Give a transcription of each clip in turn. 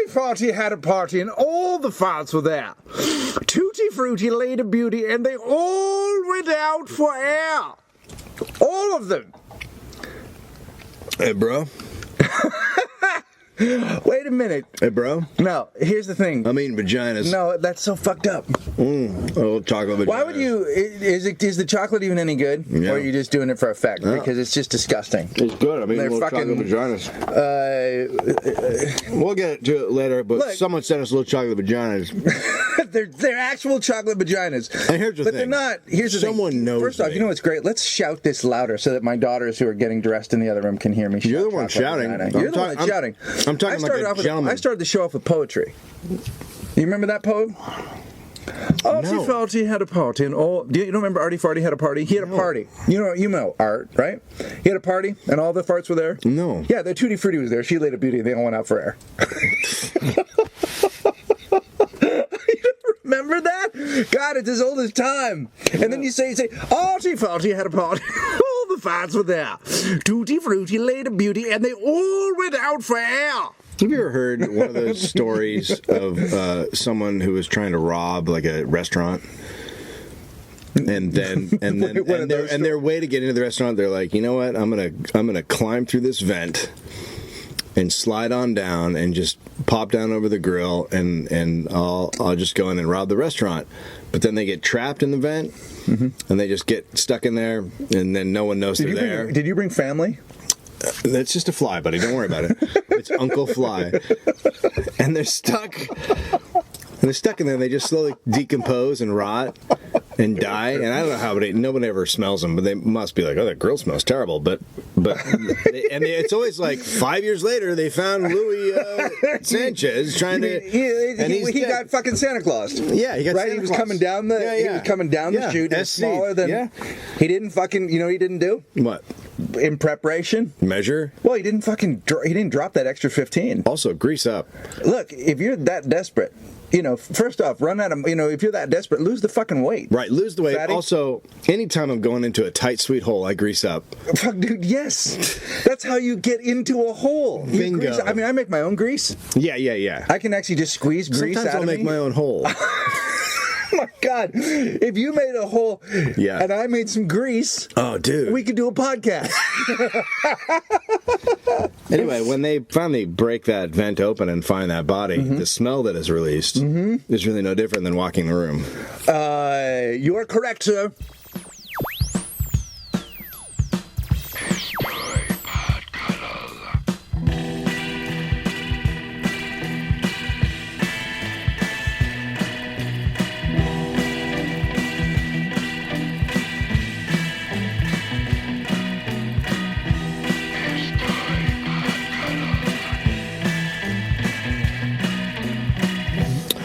Farty had a party, and all the farts were there. Tutti Frutti, Lady Beauty, and they all went out for air. All of them. Hey, bro. Wait a minute. Hey, bro. No, here's the thing. I'm eating vaginas. No, that's so fucked up. Oh, chocolate vaginas. Why would you? Is the chocolate even any good? Yeah. Or are you just doing it for effect? Yeah. Because it's just disgusting. It's good. I mean, They're little fucking, chocolate vaginas. We'll get to it later, but Look, someone sent us little chocolate vaginas. they're actual chocolate vaginas. And here's the but thing. they're not. Here's the Someone thing. knows First off, me. you know what's great? Let's shout this louder so that my daughters who are getting dressed in the other room can hear me. You're the shout one chocolate shouting. vagina. You're the one that's shouting. I'm talking like a gentleman. I started the show off with poetry. You remember that poem? Artie Farty had a party, and all. You don't remember Artie Farty had a party? He had a party. You know Art, right? He had a party, and all the farts were there. No. Yeah, the Tutti Frutti was there. She laid a beauty, and they all went out for air. Remember that? God, it's as old as time. And then you say, Artie Farty had a party. All the farts were there. Tutti Frutti laid a beauty, and they all went out for air. Have you ever heard one of those stories of someone who was trying to rob like a restaurant? And their way to get into the restaurant, they're like, you know what? I'm gonna climb through this vent and slide on down and just pop down over the grill and I'll just go in and rob the restaurant. But then they get trapped in the vent and they just get stuck in there and then no one knows they're there. Did you bring family? That's just a fly, buddy. Don't worry about it. It's Uncle Fly. And they're stuck. And they're stuck in there. They just slowly decompose and rot and die. And I don't know how, but nobody ever smells them. But they must be like, oh, that grill smells terrible. It's always like 5 years later, they found Louis Sanchez trying to. He got fucking Santa Claus. Yeah, he got right. Santa He was Claus. coming down the. He was coming down the chute. It was smaller than. Yeah. He didn't fucking. You know what he didn't do? What? In prepreparation. Measure. Well, he didn't fucking. He didn't drop that extra 15. Also, grease up. Look, if you're that desperate. First off, run out of, if you're that desperate, lose the fucking weight. Right, lose the weight. Fatty. Also, anytime I'm going into a tight, sweet hole, I grease up. Fuck, dude, yes. That's how you get into a hole. Bingo. I make my own grease. Yeah. I can actually just squeeze grease Sometimes out of me. I'll make my own hole. Oh my God. If you made a hole and I made some grease, oh, dude, we could do a podcast. Anyway, when they finally break that vent open and find that body, the smell that is released is really no different than walking the room. You're correct, sir.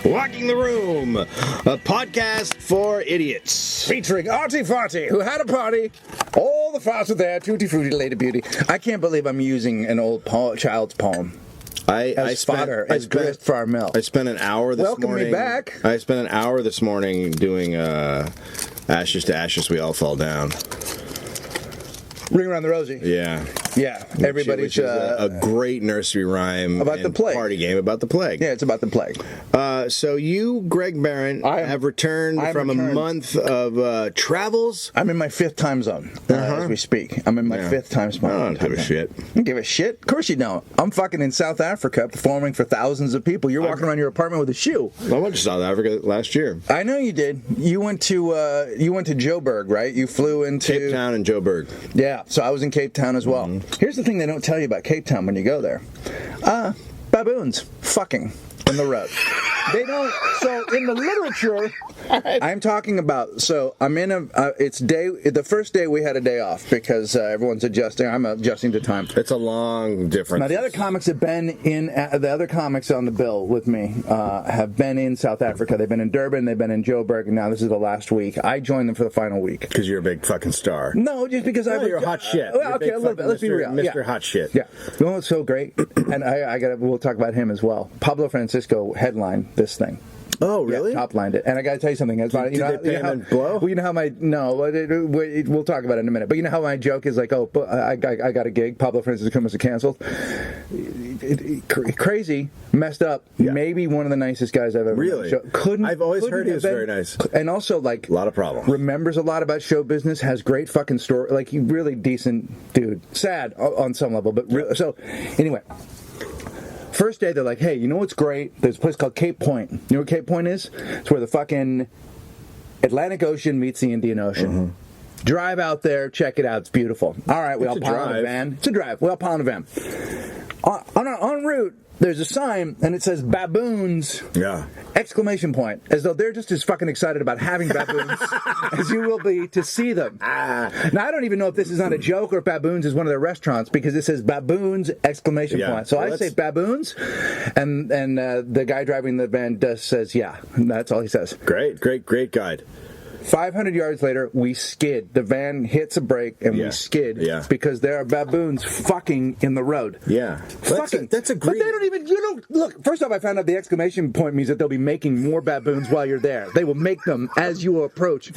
Walking the Room, a podcast for idiots. Featuring Artie Farty, who had a party. All the farts were there. Tutti Frutti, Lady Beauty. I can't believe I'm using an old child's poem. As grist for our mill. I spent an hour this morning. Welcome me back. I spent an hour this morning doing Ashes to Ashes We All Fall Down. Ring Around the Rosie. Yeah. Yeah. Everybody's which is a great nursery rhyme about the plague. Party game about the plague. Yeah, it's about the plague. So you, Greg Barron, have returned from a month of travels. I'm in my fifth time zone as we speak. I'm in my fifth time zone. I don't give a shit. You don't give a shit? Of course you don't. I'm fucking in South Africa performing for thousands of people. You're walking around your apartment with a shoe. I went to South Africa last year. I know you did. You went to Joburg, right? You flew into Cape Town and Joburg. Yeah, so I was in Cape Town as well. Here's the thing they don't tell you about Cape Town when you go there. Baboons fucking in the road. They don't. So in the literature, I'm talking about. So I'm in the first day we had a day off because everyone's adjusting. I'm adjusting to time. It's a long difference. Now the other comics have been in. The other comics on the bill with me have been in South Africa. They've been in Durban. They've been in Joburg. And now this is the last week. I joined them for the final week because you're a big fucking star. No, just because you're a hot shit. Well, okay, a little bit. Let's be real. Mr. Hot Shit. Yeah. You know what's so great? And we'll talk about him as well. Pablo Francisco headlined this thing. Oh, really? Yeah, top-lined it. And I got to tell you something. Did they pay him in blow? Well, you know how we'll talk about it in a minute. But you know how my joke is like, I got a gig. Pablo Francisco must have canceled. crazy, messed up. Yeah. Maybe one of the nicest guys I've ever really. Couldn't. I've always heard he was been, very nice, and also like a lot of problems. Remembers a lot about show business. Has great fucking story. Like he really decent dude. Sad on some level, but so anyway. First day, they're like, hey, you know what's great? There's a place called Cape Point. You know what Cape Point is? It's where the fucking Atlantic Ocean meets the Indian Ocean. Mm-hmm. Drive out there, check it out. It's beautiful. All right, we all pile in a van. It's a drive. We all pile in a van. En route, there's a sign, and it says Baboons! Yeah. Exclamation point. As though they're just as fucking excited about having baboons as you will be to see them. Now, I don't even know if this is not a joke or if Baboons is one of their restaurants, because it says Baboons! Exclamation point. So I say Baboons, and the guy driving the van says, yeah. That's all he says. Great guide. 500 yards later, we skid. The van hits a brake, and we skid because there are baboons fucking in the road. Yeah. Fucking. That's a great... But they don't even... You don't... Look, first off, I found out the exclamation point means that they'll be making more baboons while you're there. They will make them as you approach.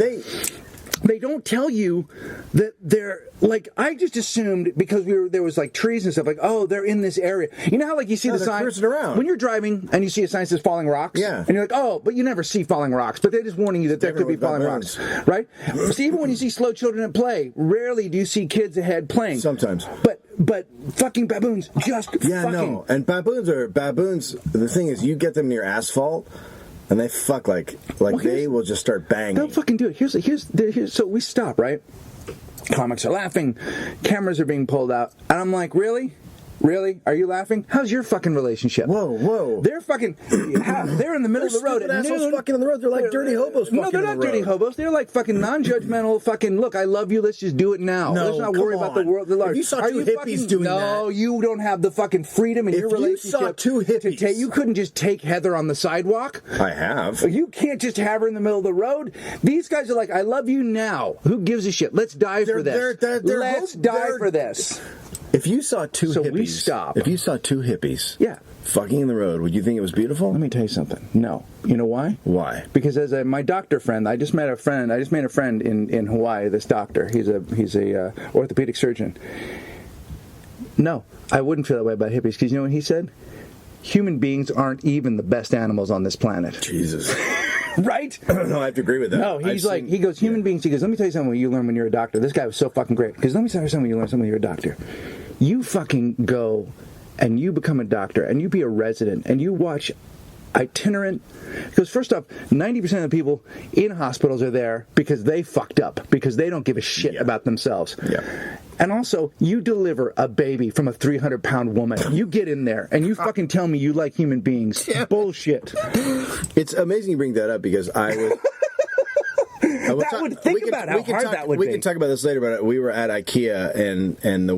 They don't tell you that they're... Like, I just assumed, because there was, like, trees and stuff, like, oh, they're in this area. You know how, like, you see the sign... cruising around. When you're driving and you see a sign that says falling rocks? Yeah. And you're like, oh, but you never see falling rocks. But they're just warning you that there could be falling rocks. Right? So even when you see slow children at play, rarely do you see kids ahead playing. Sometimes. But fucking baboons just fucking... No. And baboons, the thing is, you get them near asphalt... And they fuck like they will just start banging. They'll fucking do it. Here's so we stop, right? Comics are laughing, cameras are being pulled out, and I'm like, really? Really? Are you laughing? How's your fucking relationship? Whoa. They're fucking... They're in the middle of the road at noon. Fucking on the road. They're like dirty hobos fucking No, they're not dirty hobos. They're like fucking non-judgmental fucking, look, I love you, let's just do it now. No, let's not worry about the world at large. If you saw two hippies doing that... No, you don't have the fucking freedom in your relationship. If you saw two hippies... You couldn't just take Heather on the sidewalk. I have. You can't just have her in the middle of the road. These guys are like, I love you now. Who gives a shit? Let's die for this. Let's die for this. If you saw two hippies... we stop. If you saw two hippies... Yeah. Fucking in the road, would you think it was beautiful? Let me tell you something. No. You know why? Why? Because as my doctor friend, I just made a friend in Hawaii, this doctor. He's a orthopedic surgeon. No, I wouldn't feel that way about hippies, because you know what he said? Human beings aren't even the best animals on this planet. Jesus. Right? No, I have to agree with that. No, he goes, human beings, he goes, let me tell you something you learn when you're a doctor. This guy was so fucking great. Because let me tell you something you learn when you're a doctor. You fucking go and you become a doctor and you be a resident and you watch itinerant... Because first off, 90% of the people in hospitals are there because they fucked up, because they don't give a shit about themselves. Yeah. And also, you deliver a baby from a 300-pound woman. You get in there and you fucking tell me you like human beings. Yeah. Bullshit. It's amazing you bring that up, because I was... Think about how hard that would be. We can talk about this later, but we were at IKEA, and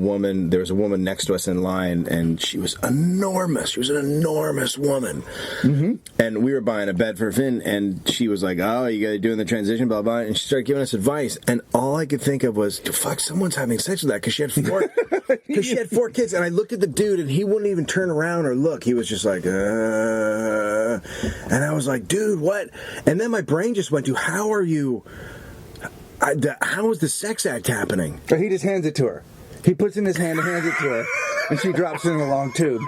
there was a woman next to us in line, and she was enormous. She was an enormous woman. Mm-hmm. And we were buying a bed for Finn, and she was like, oh, you got to do in the transition, blah, blah, and she started giving us advice, and all I could think of was, fuck, someone's having sex with that, because she had four kids, and I looked at the dude, and he wouldn't even turn around or look. He was just like, and I was like, dude, what? And then my brain just went to, how are you... how is the sex act happening? But he just hands it to her. He puts in his hand and hands it to her, and she drops it in a long tube.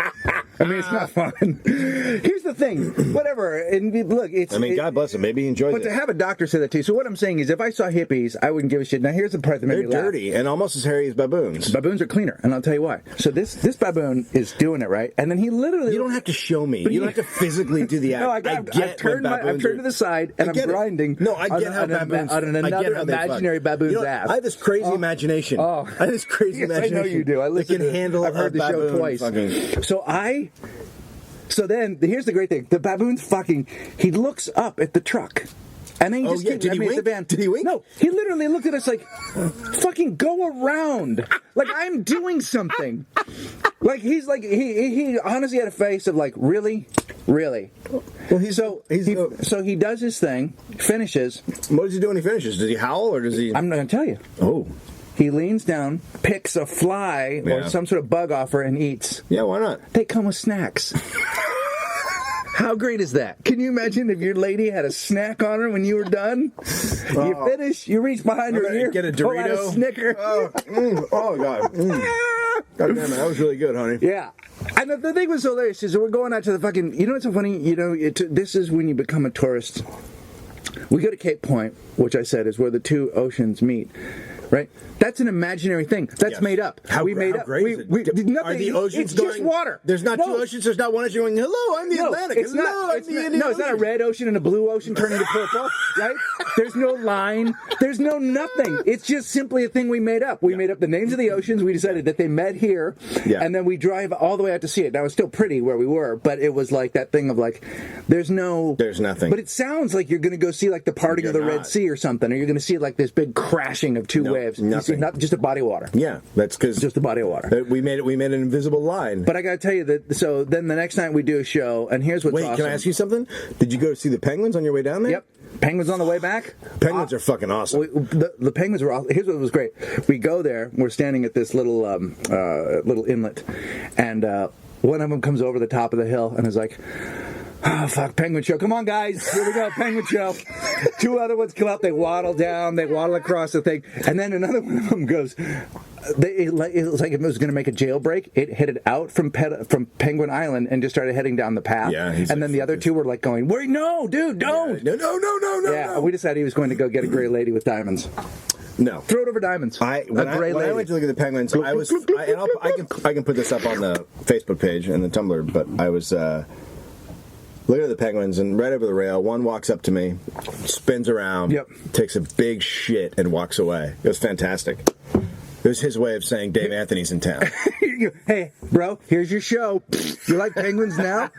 I mean, it's not fun. Here's the thing. Whatever. And look, it's... I mean, God bless him. Maybe he enjoys it. But to have a doctor say that to you. So what I'm saying is, if I saw hippies, I wouldn't give a shit. Now, here's the part that made me laugh. They're dirty and almost as hairy as baboons. Baboons are cleaner, and I'll tell you why. So this baboon is doing it, right? And then he literally... You don't have to show me. You don't have to physically do the act. No, I've turned to the side, and I'm grinding another imaginary baboon's ass. I have this crazy imagination. I have this crazy imagination. I know you do. I've heard the show twice. So then, here's the great thing. The baboon's fucking... He looks up at the truck. And then he just keeps... Did he wink? The van. Did he wink? No. He literally looked at us like, fucking go around. Like, I'm doing something. Like, he's like... He honestly had a face of like, really? Really? Well, so he does his thing, finishes. What does he do when he finishes? Does he howl or does he... I'm not going to tell you. Oh. He leans down, picks a fly or some sort of bug off her, and eats. Yeah, why not? They come with snacks. How great is that? Can you imagine if your lady had a snack on her when you were done? You finish, you reach behind her ear, get a pull out Dorito, a Snicker. Oh God. God damn it, that was really good, honey. Yeah. And the thing was so hilarious is that we're going out to the fucking. You know what's so funny? You know, this is when you become a tourist. We go to Cape Point, which I said is where the two oceans meet. Right? That's an imaginary thing. That's made up. We made up. Nothing. Are the oceans it's just water. There's not two oceans. There's not one ocean going, hello, I'm the Atlantic. It's not, it's not a red ocean and a blue ocean turning to purple. Right? There's no line. There's no nothing. It's just simply a thing we made up. We made up the names of the oceans. We decided that they met here. Yeah. And then we drive all the way out to see it. Now, it's still pretty where we were, but it was like that thing of like, there's nothing. But it sounds like you're going to go see like the parting of the Red Sea or something, or you're going to see like this big crashing of two waves. Nothing. Not just a body of water. Yeah, that's because just a body of water. We made an invisible line. But I got to tell you that. So then the next night we do a show, and here's what's awesome. Wait, can I ask you something? Did you go see the penguins on your way down there? Yep. Penguins on the way back. Penguins are fucking awesome. The penguins were. Here's what was great. We go there. We're standing at this little inlet, and one of them comes over the top of the hill and is like, oh, fuck, penguin show. Come on, guys. Here we go, penguin show. Two other ones come up. They waddle down. They waddle across the thing. And then another one of them goes... It was like if it was going to make a jailbreak. It headed out from Penguin Island and just started heading down the path. Yeah, and then the other two were like going, "Wait, no, dude, don't! Yeah, no!" Yeah, we decided he was going to go get a gray lady with diamonds. No, throw it over diamonds. When I went to look at the penguins, I can put this up on the Facebook page and the Tumblr, but I was looking at the penguins, and right over the rail, one walks up to me, spins around, takes a big shit, and walks away. It was fantastic. It was his way of saying Dave Anthony's in town. Hey, bro, here's your show. You like penguins now?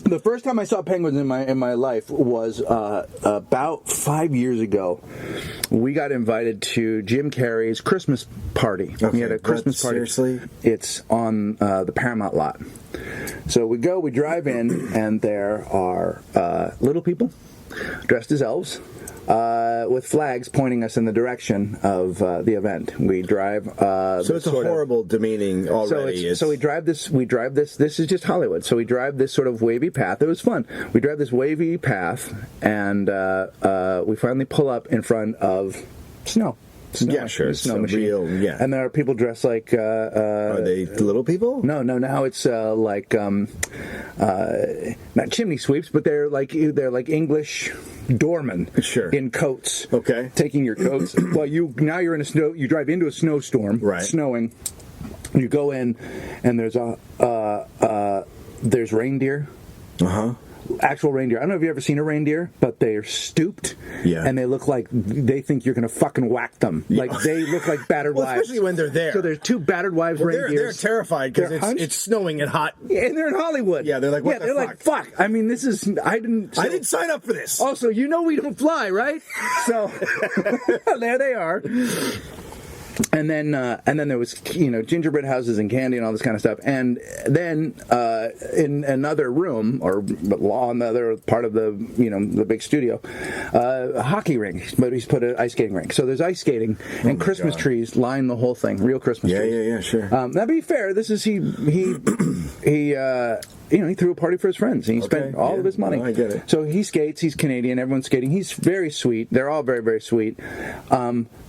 The first time I saw penguins in my life was about 5 years ago. We got invited to Jim Carrey's Christmas party. Okay, he had a Christmas party. Seriously? It's on the Paramount lot. So we drive in, and there are little people dressed as elves. With flags pointing us in the direction of the event. We drive. So it's a horrible, demeaning already. So we drive this. This is just Hollywood. So we drive this sort of wavy path. It was fun. We drive this wavy path, and we finally pull up in front of snow. Yeah, sure. Snow machine. Real, yeah. And there are people dressed like... are they little people? No. Now it's like not chimney sweeps, but they're like English doormen. Sure. In coats. Okay. Taking your coats. Well, you're in a snow. You drive into a snowstorm. Right. Snowing. You go in, and there's reindeer. Actual reindeer. I don't know if you've ever seen a reindeer, but they're stooped, and they look like they think you're going to fucking whack them. Like they look like battered wives, especially when they're there. So there's two battered wives reindeers. They're terrified because it's snowing and hot, and they're in Hollywood. Yeah, they're like, what the fuck? Like, fuck. I mean, this is I didn't sign up for this. Also, we don't fly, right? So there they are. And then there was gingerbread houses and candy and all this kind of stuff. And then in another room or on the other part of the the big studio, a hockey rink. But he's put an ice skating rink. So there's ice skating and Christmas trees line the whole thing. Real Christmas trees. Yeah, sure. Now, to be fair, this is he threw a party for his friends. And he spent all of his money. No, I get it. So he skates. He's Canadian. Everyone's skating. He's very sweet. They're all very, very sweet.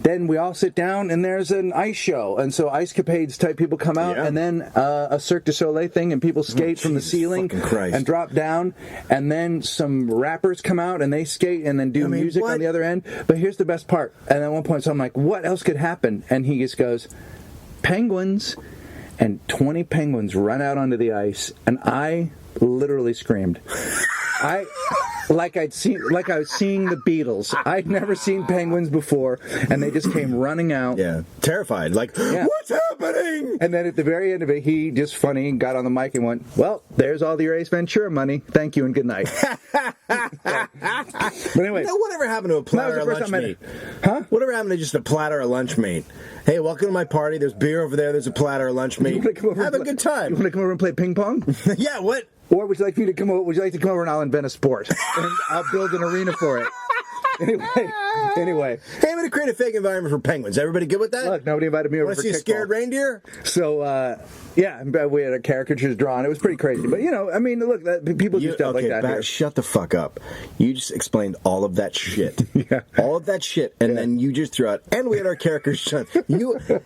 Then we all sit down, and there's an ice show. And so Ice Capades type people come out, and then a Cirque du Soleil thing, and people skate from the ceiling and drop down. And then some rappers come out, and they skate and then do music on the other end. But here's the best part. And at one point, so I'm like, what else could happen? And he just goes, penguins. And 20 penguins run out onto the ice, and I literally screamed. Like I was seeing the Beatles. I'd never seen penguins before, and they just came running out. Yeah, terrified. Like, what's happening? And then at the very end of it, he just funny got on the mic and went, "Well, there's all your Ace Ventura money. Thank you and good night." But anyway, whatever happened to a platter of lunch meat? Huh? Whatever happened to just a platter of lunch meat? Hey, welcome to my party. There's beer over there. There's a platter of lunch meat. Have a good time. You want to come over and play ping pong? Yeah. What? Or would you like me to come over? Would you like to come over and I'll invent a sport and I'll build an arena for it? Anyway. Hey, I'm going to create a fake environment for penguins. Everybody good with that? Look, nobody invited me over Want for to see a scared kickball. reindeer? So, yeah, we had our caricatures drawn. It was pretty crazy. But, I mean, look, people do stuff like that here. Shut the fuck up. You just explained all of that shit. Yeah. All of that shit, and then you just threw out, and we had our caricatures done.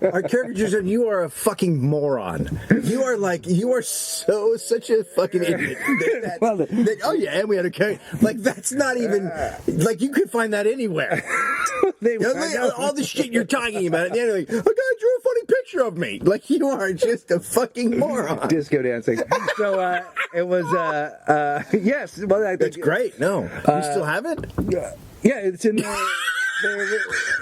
Our caricatures done, you are a fucking moron. You are such a fucking idiot. Oh, yeah, and we had a caricature. Like, that's not even, like, you could find that anywhere. All the shit you're talking about, at the end, like, a guy drew a funny picture of me. Like, you are just a fucking moron. Disco dancing. So, it was, yes. Well, I think it's great. No. You still have it? Yeah, it's in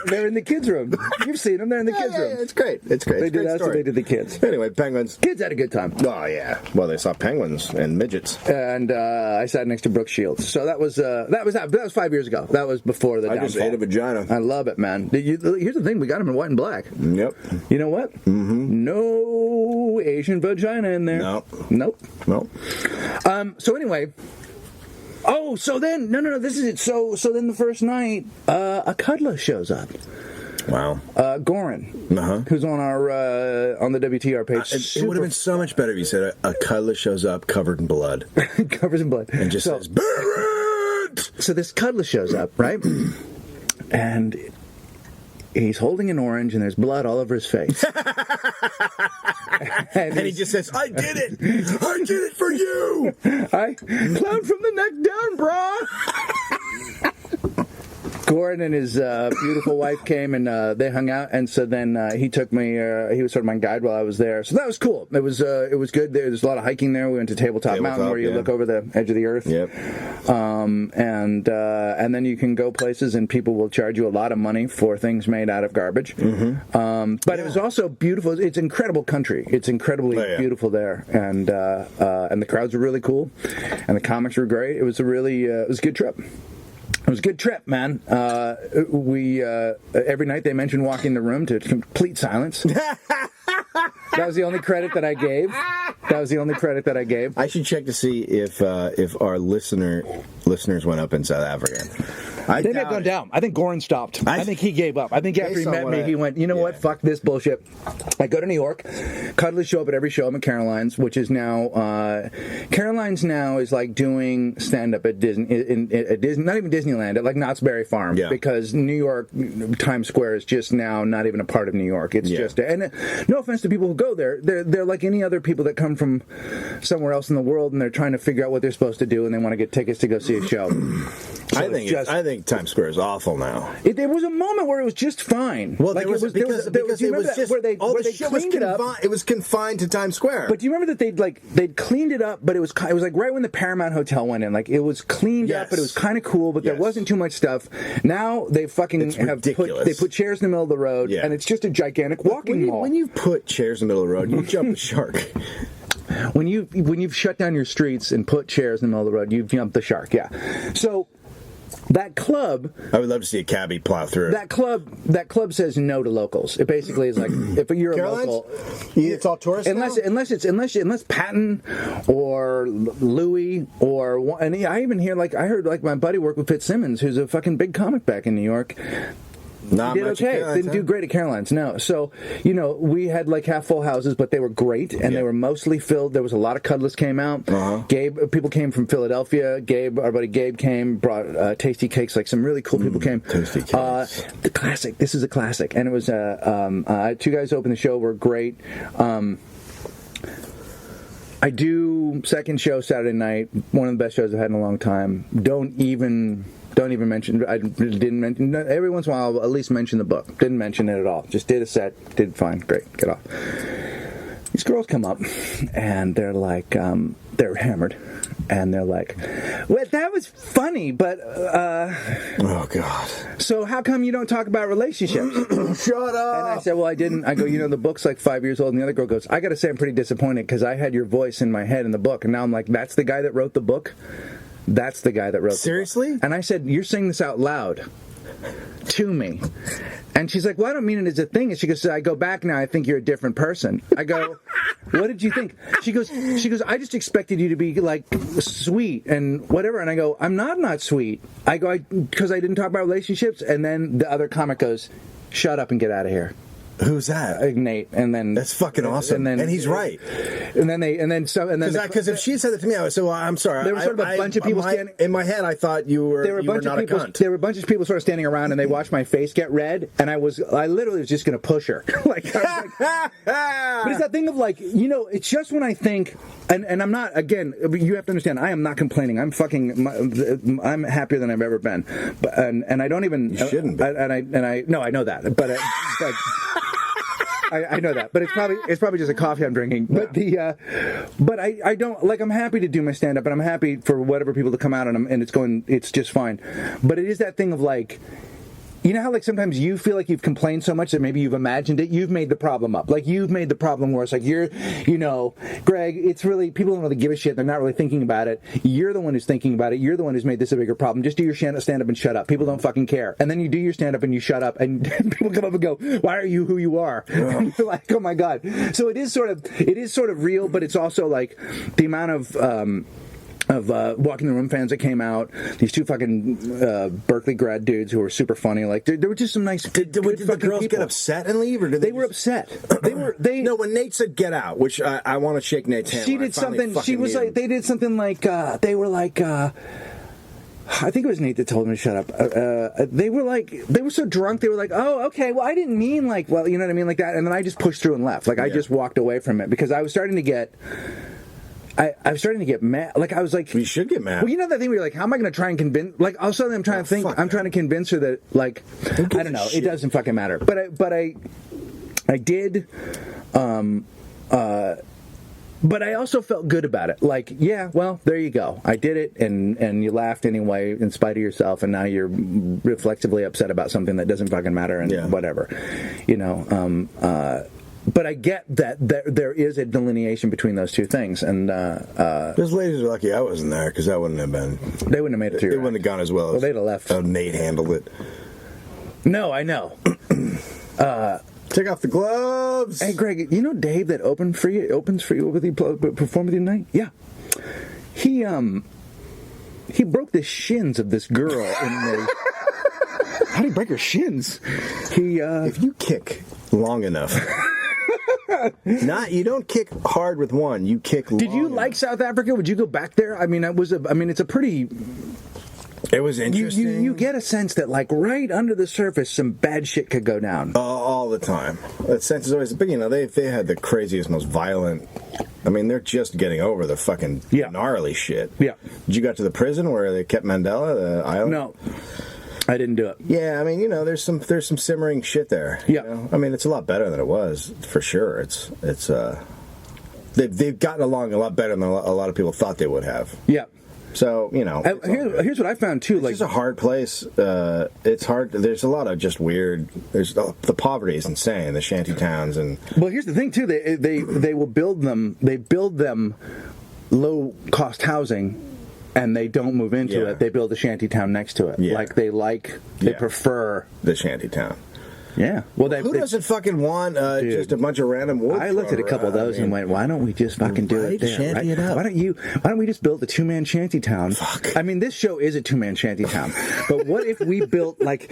they're in the kids' room. You've seen them. They're in the kids' room. It's great. It's great. They did us, so they did the kids. Anyway, penguins. Kids had a good time. Oh, yeah. Well, they saw penguins and midgets. And I sat next to Brooke Shields. So that was 5 years ago. That was before the downfall. I just ate a vagina. I love it, man. Here's the thing. We got them in white and black. Yep. You know what? Mm-hmm. No Asian vagina in there. Nope. So anyway... Oh, so then, no, this is it. So then the first night, a cuddler shows up. Wow. Goran, who's on our on the WTR page. It would have been so much better if you said a cuddler shows up covered in blood. Covered in blood. And just says, Barrett! So this cuddler shows up, right? And he's holding an orange, and there's blood all over his face. and he just says, I did it! I did it for you! I clown from the neck down, brah! Gordon and his beautiful wife came, and they hung out, and so then he took me, he was sort of my guide while I was there. So that was cool. It was good. There's a lot of hiking there. We went to Tabletop Mountain, where you look over the edge of the earth. Yep. And then you can go places, and people will charge you a lot of money for things made out of garbage. Mm-hmm. But it was also beautiful. It's incredible country. It's incredibly beautiful there, and the crowds were really cool, and the comics were great. It was a good trip. It was a good trip, man. We every night they mentioned walking the room to complete silence. That was the only credit that I gave. I should check to see if our listeners went up in South Africa. They may have gone down. I think Goran stopped. I think he gave up. I think after he met me, he went, you know what? Fuck this bullshit. I go to New York. Cuddly show up at every show. I'm at Caroline's, which is now Caroline's now is like doing stand up at Disney, at Disney, not even Disneyland, at like Knott's Berry Farm, because New York Times Square is just now not even a part of New York. It's just, and no offense to people who go there, they're like any other people that come from somewhere else in the world, and they're trying to figure out what they're supposed to do, and they want to get tickets to go see a show. So I think Times Square is awful now. There was a moment where it was just fine. Well, like because it was just where they cleaned it up. It was confined to Times Square. But do you remember that they'd cleaned it up? But it was like right when the Paramount Hotel went in. Like it was cleaned up, but it was kind of cool. But there wasn't too much stuff. Now they fucking put chairs in the middle of the road, and it's just a gigantic walking mall. When you put chairs in the middle of the road, you jump the shark. When you've shut down your streets and put chairs in the middle of the road, you've jumped the shark. Yeah. So. That club... I would love to see a cabbie plow through. That club says no to locals. It basically is like, if you're a local... It's all tourists Unless Patton or Louis or... And I even hear, I heard my buddy work with Fitzsimmons, who's a fucking big comic back in New York. Not did okay. Didn't do great at Caroline's. No. So, we had half full houses, but they were great, and they were mostly filled. There was a lot of cuddlers came out. People came from Philadelphia. Our buddy Gabe came, brought tasty cakes. Some really cool people came. Tasty cakes. The classic. This is a classic, and it was two guys opened the show. Were great. I do second show Saturday night. One of the best shows I've had in a long time. Don't even mention. I didn't mention. Every once in a while, I'll at least mention the book. Didn't mention it at all. Just did a set. Did fine. Great. Get off. These girls come up, and they're they're hammered, and they're like, "Well, that was funny, but oh God. So how come you don't talk about relationships?" Shut up. And I said, "Well, I didn't." I go, the book's 5 years old, and the other girl goes, "I got to say, I'm pretty disappointed because I had your voice in my head in the book, and now I'm like, that's the guy that wrote the book." That's the guy that wrote Seriously? The book. And I said, you're saying this out loud. to me. And she's like, well, I don't mean it as a thing. And she goes, I go back now, I think you're a different person. I go, what did you think? She goes, I just expected you to be like sweet and whatever. And I go, I'm not sweet. I go, because I didn't talk about relationships. And then the other comic goes, shut up and get out of here. Who's that? Nate. And then that's fucking awesome. And he's right. Because if she said it to me, I would say, well, I'm sorry. There was sort of a bunch of people standing in my head. I thought you were not a cunt. There were a bunch of people sort of standing around, and they watched my face get red, and I literally was just going to push her. But it's that ththing of like, it's just when I think, and I'm not, again, you have to understand, I am not complaining. I'm happier than I've ever been, and I don't even. You shouldn't be. No, I know that, but. I know that, but it's probably just a coffee I'm drinking. But I don't like. I'm happy to do my stand up, and I'm happy for whatever people to come out and it's just fine. But it is that thing of like, you know how like sometimes you feel like you've complained so much that maybe you've imagined it. You've made the problem up. Like you've made the problem worse. Like Greg, it's really, people don't really give a shit. They're not really thinking about it. You're the one who's thinking about it. You're the one who's made this a bigger problem. Just do your stand up and shut up. People don't fucking care. And then you do your stand up and you shut up, and people come up and go, why are you who you are? And you're like, oh my God. So it is sort of real, but it's also like the amount of Walking the Room fans that came out, these two fucking Berkeley grad dudes who were super funny. Like there were just some nice. Did the girls get upset and leave, or did they were upset? No, when Nate said "get out," which I want to shake Nate's hand. She did something. She was like, they did something like they were like. I think it was Nate that told me to shut up. They were so drunk. They were like, "Oh, okay. Well, I didn't mean like, well, you know what I mean, like that." And then I just pushed through and left. Like I just walked away from it because I was starting to get. I was starting to get mad. Like I was like, you should get mad. Well, you know that thing where you're like, how am I going to try and convince? Like all of a sudden, I'm trying to convince her that like, I don't know, it doesn't fucking matter. But I did. But I also felt good about it. Like, yeah, well, there you go. I did it, and you laughed anyway, in spite of yourself, and now you're reflexively upset about something that doesn't fucking matter, and whatever, But I get that there is a delineation between those two things, and those ladies are lucky I wasn't there because that wouldn't have been. They wouldn't have made it through. It wouldn't have gone as well. They'd have left. How Nate handled it. No, I know. Take off the gloves. Hey, Greg, you know Dave that opens for you with you, perform with you tonight? Yeah. He broke the shins of this girl in the. How did he break her shins? If you kick long enough. You don't kick hard with one. You kick. Did you like South Africa? Would you go back there? I mean, it's a pretty. It was interesting. You get a sense that, like, right under the surface, some bad shit could go down. All the time. That sense is always big. They had the craziest, most violent. I mean, they're just getting over the fucking gnarly shit. Yeah. Did you got to the prison where they kept Mandela, the island? No. I didn't do it. Yeah, I mean, there's some simmering shit there. Yeah. I mean, it's a lot better than it was, for sure. They've gotten along a lot better than a lot of people thought they would have. Yeah. So, here's what I found too. It's just a hard place. It's hard. There's a lot of just weird. The poverty is insane. The shanty towns and. Well, here's the thing too. They will build them. They build them low cost housing. And they don't move into it. They build a shanty town next to it. Yeah. They prefer the shanty town. Yeah. Well, who doesn't fucking want just a bunch of random wood? I looked at a couple of those and went, "Why don't we just fucking do it there? Shanty it up. Why don't we just build a 2-man shanty town?" Fuck. I mean, this show is a 2-man shanty town, but what if we built like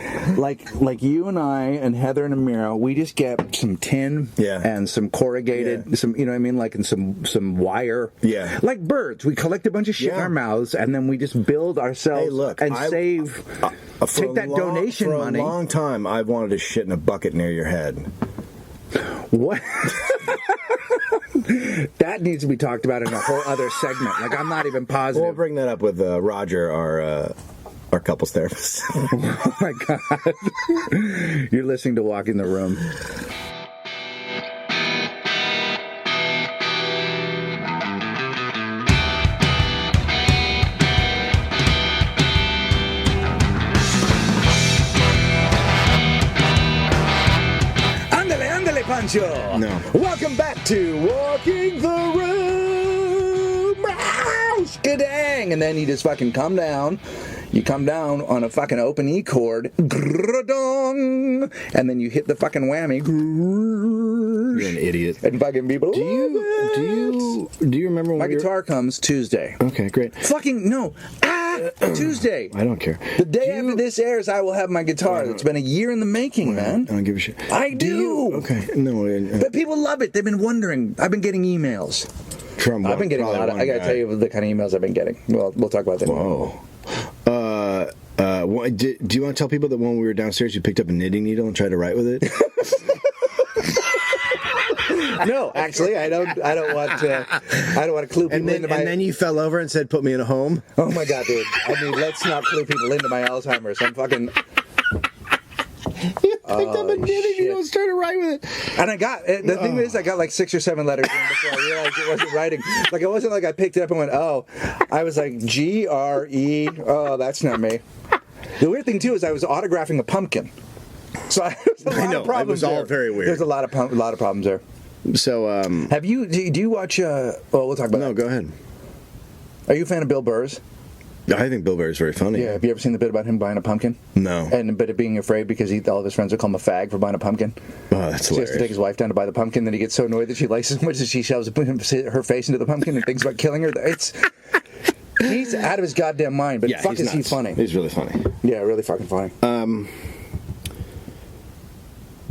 you and I and Heather and Amira? We just get some tin and some corrugated, some and some wire. Yeah. Like birds, we collect a bunch of shit in our mouths and then we just build ourselves save. Take that donation money. For a long time, I've wanted to shit in a bucket near your head. What? That needs to be talked about in a whole other segment. Like, I'm not even positive. We'll bring that up with Roger, our couples therapist. Oh my God. You're listening to Walking the Room. Pancho. No. Welcome back to Walking the Room. Skadang. And then you just fucking come down. You come down on a fucking open E chord, and then you hit the fucking whammy. You're an idiot. And fucking people. Do you remember when my guitar comes Tuesday? Okay, great. Fucking no. Tuesday. I don't care. The day after this airs, I will have my guitar. It's been a year in the making, man. I don't give a shit. I do. Okay. No. But people love it. They've been wondering. I've been getting emails. I've been getting a lot of. I gotta tell you the kind of emails I've been getting. Well, we'll talk about that. Whoa. Do you want to tell people that when we were downstairs, you picked up a knitting needle and tried to write with it? No, actually, I don't want to clue people into my. And then you fell over and said, "Put me in a home." Oh my god, dude! I mean, let's not clue people into my Alzheimer's. I'm fucking. You picked up a knitting needle and started writing with it. And I got the thing is, I got like 6 or 7 letters in before I realized it wasn't writing. Like it wasn't like I picked it up and went, "Oh," I was like GRE. Oh, that's not me. The weird thing too is I was autographing a pumpkin. So there's a lot of problems. It was all there. very weird. There's a lot of problems there. So, have you? Do you watch? Well, we'll talk about. No, go ahead. Are you a fan of Bill Burr's? I think Bill Burr is very funny. Yeah. Have you ever seen the bit about him buying a pumpkin? No. And a bit of being afraid because all of his friends would call him a fag for buying a pumpkin. Oh, that's hilarious. He has to take his wife down to buy the pumpkin. Then he gets so annoyed that she likes it so much that she shoves her face into the pumpkin and thinks about killing her. He's out of his goddamn mind. But fuck, is he funny? He's really funny. Yeah, really fucking funny.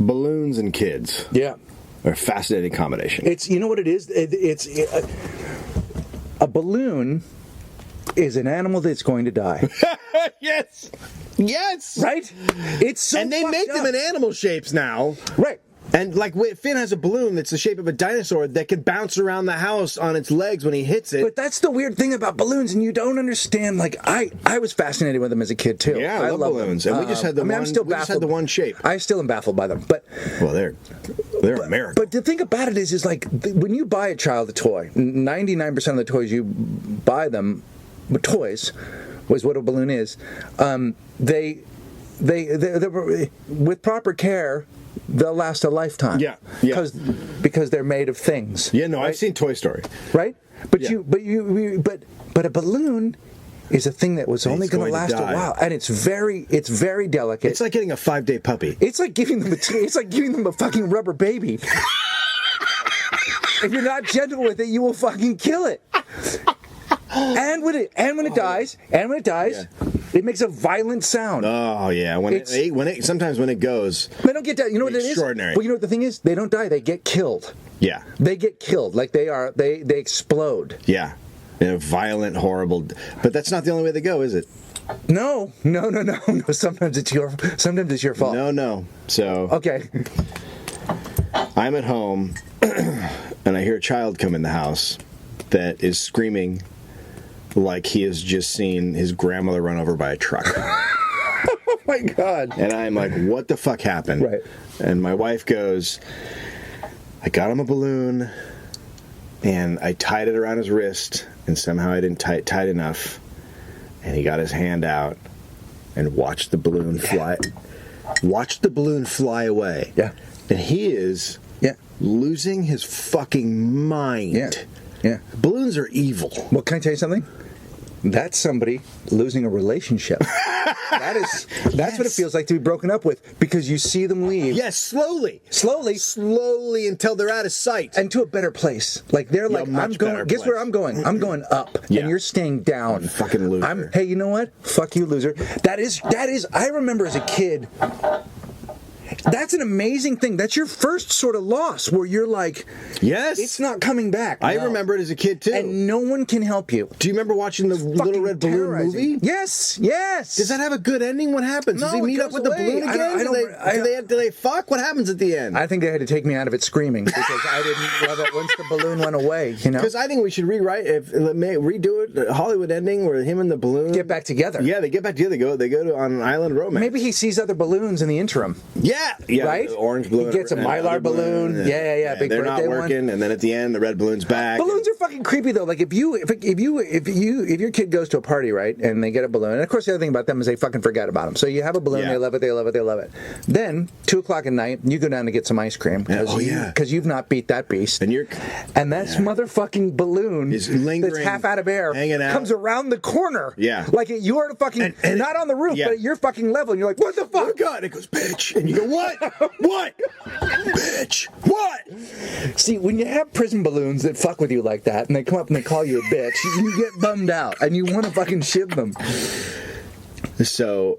Balloons and kids. Yeah. Are a fascinating combination. It's, you know what it is? A balloon is an animal that's going to die. Yes. Right? It's so and they make them in animal shapes now. Right. And like Finn has a balloon that's the shape of a dinosaur that can bounce around the house on its legs when he hits it. But that's the weird thing about balloons, and you don't understand. Like I was fascinated with them as a kid too. Yeah, I love balloons, and we just had the one. I'm still baffled. We just had the one shape. I still am baffled by them, but they're American. But the thing about it is like when you buy a child a toy, 99% of the toys you buy them, toys, was what a balloon is. They with proper care. They'll last a lifetime. Yeah. Because they're made of things. Yeah, no, right? I've seen Toy Story. Right? But a balloon is a thing that was only going to last a while, and it's very delicate. It's like getting a 5-day puppy. It's like giving them a fucking rubber baby. If you're not gentle with it, you will fucking kill it. And when it dies, it makes a violent sound. Oh yeah, sometimes when it goes, they don't get that. You know what it is? Extraordinary. Well, you know what the thing is? They don't die. They get killed. Yeah, they get killed. Like they explode. Yeah, in a violent, horrible. But that's not the only way they go, is it? No. Sometimes it's your fault. No. So okay, I'm at home, and I hear a child come in the house that is screaming like he has just seen his grandmother run over by a truck. Oh my God. And I'm like, what the fuck happened? Right. And my wife goes, I got him a balloon and I tied it around his wrist and somehow I didn't tie it tight enough. And he got his hand out and watched the balloon fly. Watched the balloon fly away. Yeah. And he is losing his fucking mind. Yeah. Balloons are evil. Well, can I tell you something? That's somebody losing a relationship. That's what it feels like to be broken up with, because you see them leave. Yes, slowly until they're out of sight and to a better place. Like they're like, I'm going. Guess where I'm going? I'm going up, and you're staying down. Fucking loser. Hey, you know what? Fuck you, loser. That is. I remember as a kid. That's an amazing thing. That's your first sort of loss where you're like, yes, it's not coming back. I remember it as a kid too. And no one can help you. Do you remember watching the Little Red Balloon movie? Yes. Does that have a good ending? What happens? Does he meet up with the balloon again? Do they fuck? What happens at the end? I think they had to take me out of it screaming because I didn't love it once the balloon went away. You know? Because I think we should redo it, the Hollywood ending where him and the balloon get back together. Yeah, they get back together. They go to on an island romance. Maybe he sees other balloons in the interim. Yeah. Yeah, right? the orange balloon. He gets a Mylar balloon. Yeah. Big they're birthday not working, and then at the end, the red balloon's back. Balloons are fucking creepy though. Like if your kid goes to a party, right, and they get a balloon, and of course the other thing about them is they fucking forget about them. So you have a balloon, they love it. Then 2:00 at night, you go down to get some ice cream because you've not beat that beast, and that motherfucking balloon is lingering, that's half out of air, comes around the corner, like you're at a fucking not on the roof, but at your fucking level, and you're like, what the fuck? Oh God! It goes, bitch, and you go, what? What? Bitch, what? See, when you have prison balloons that fuck with you like that, and they come up and they call you a bitch, you get bummed out, and you want to fucking shiv them. So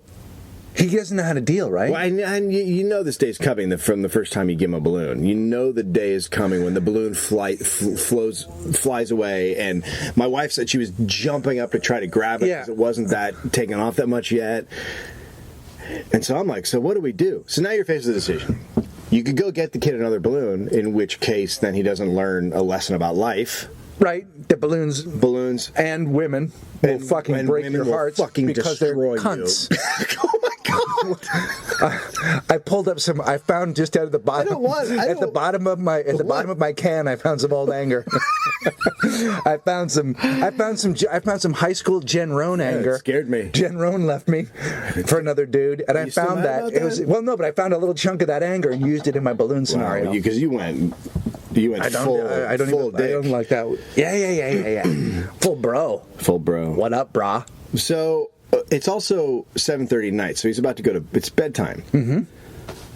he doesn't know how to deal, right? Well, and you know this day's coming from the first time you give him a balloon. You know the day is coming when the balloon flies away. And my wife said she was jumping up to try to grab it because it wasn't that taken off that much yet. And so I'm like, so what do we do? So now you're faced with a decision. You could go get the kid another balloon, in which case then he doesn't learn a lesson about life. Right, the balloons and women will fucking break your hearts because they're cunts. Oh my God! I pulled up some. I found just out of the bottom. At the bottom of my can, I found some old anger. I found some high school Jen Rohn anger. It scared me. Jen Rohn left me for another dude, and I found that it was but I found a little chunk of that anger and used it in my balloon scenario. Because you went. I don't like that. Yeah. Full bro. What up, brah? So it's also 7:30 at night, so he's about to go to. It's bedtime. Mm-hmm.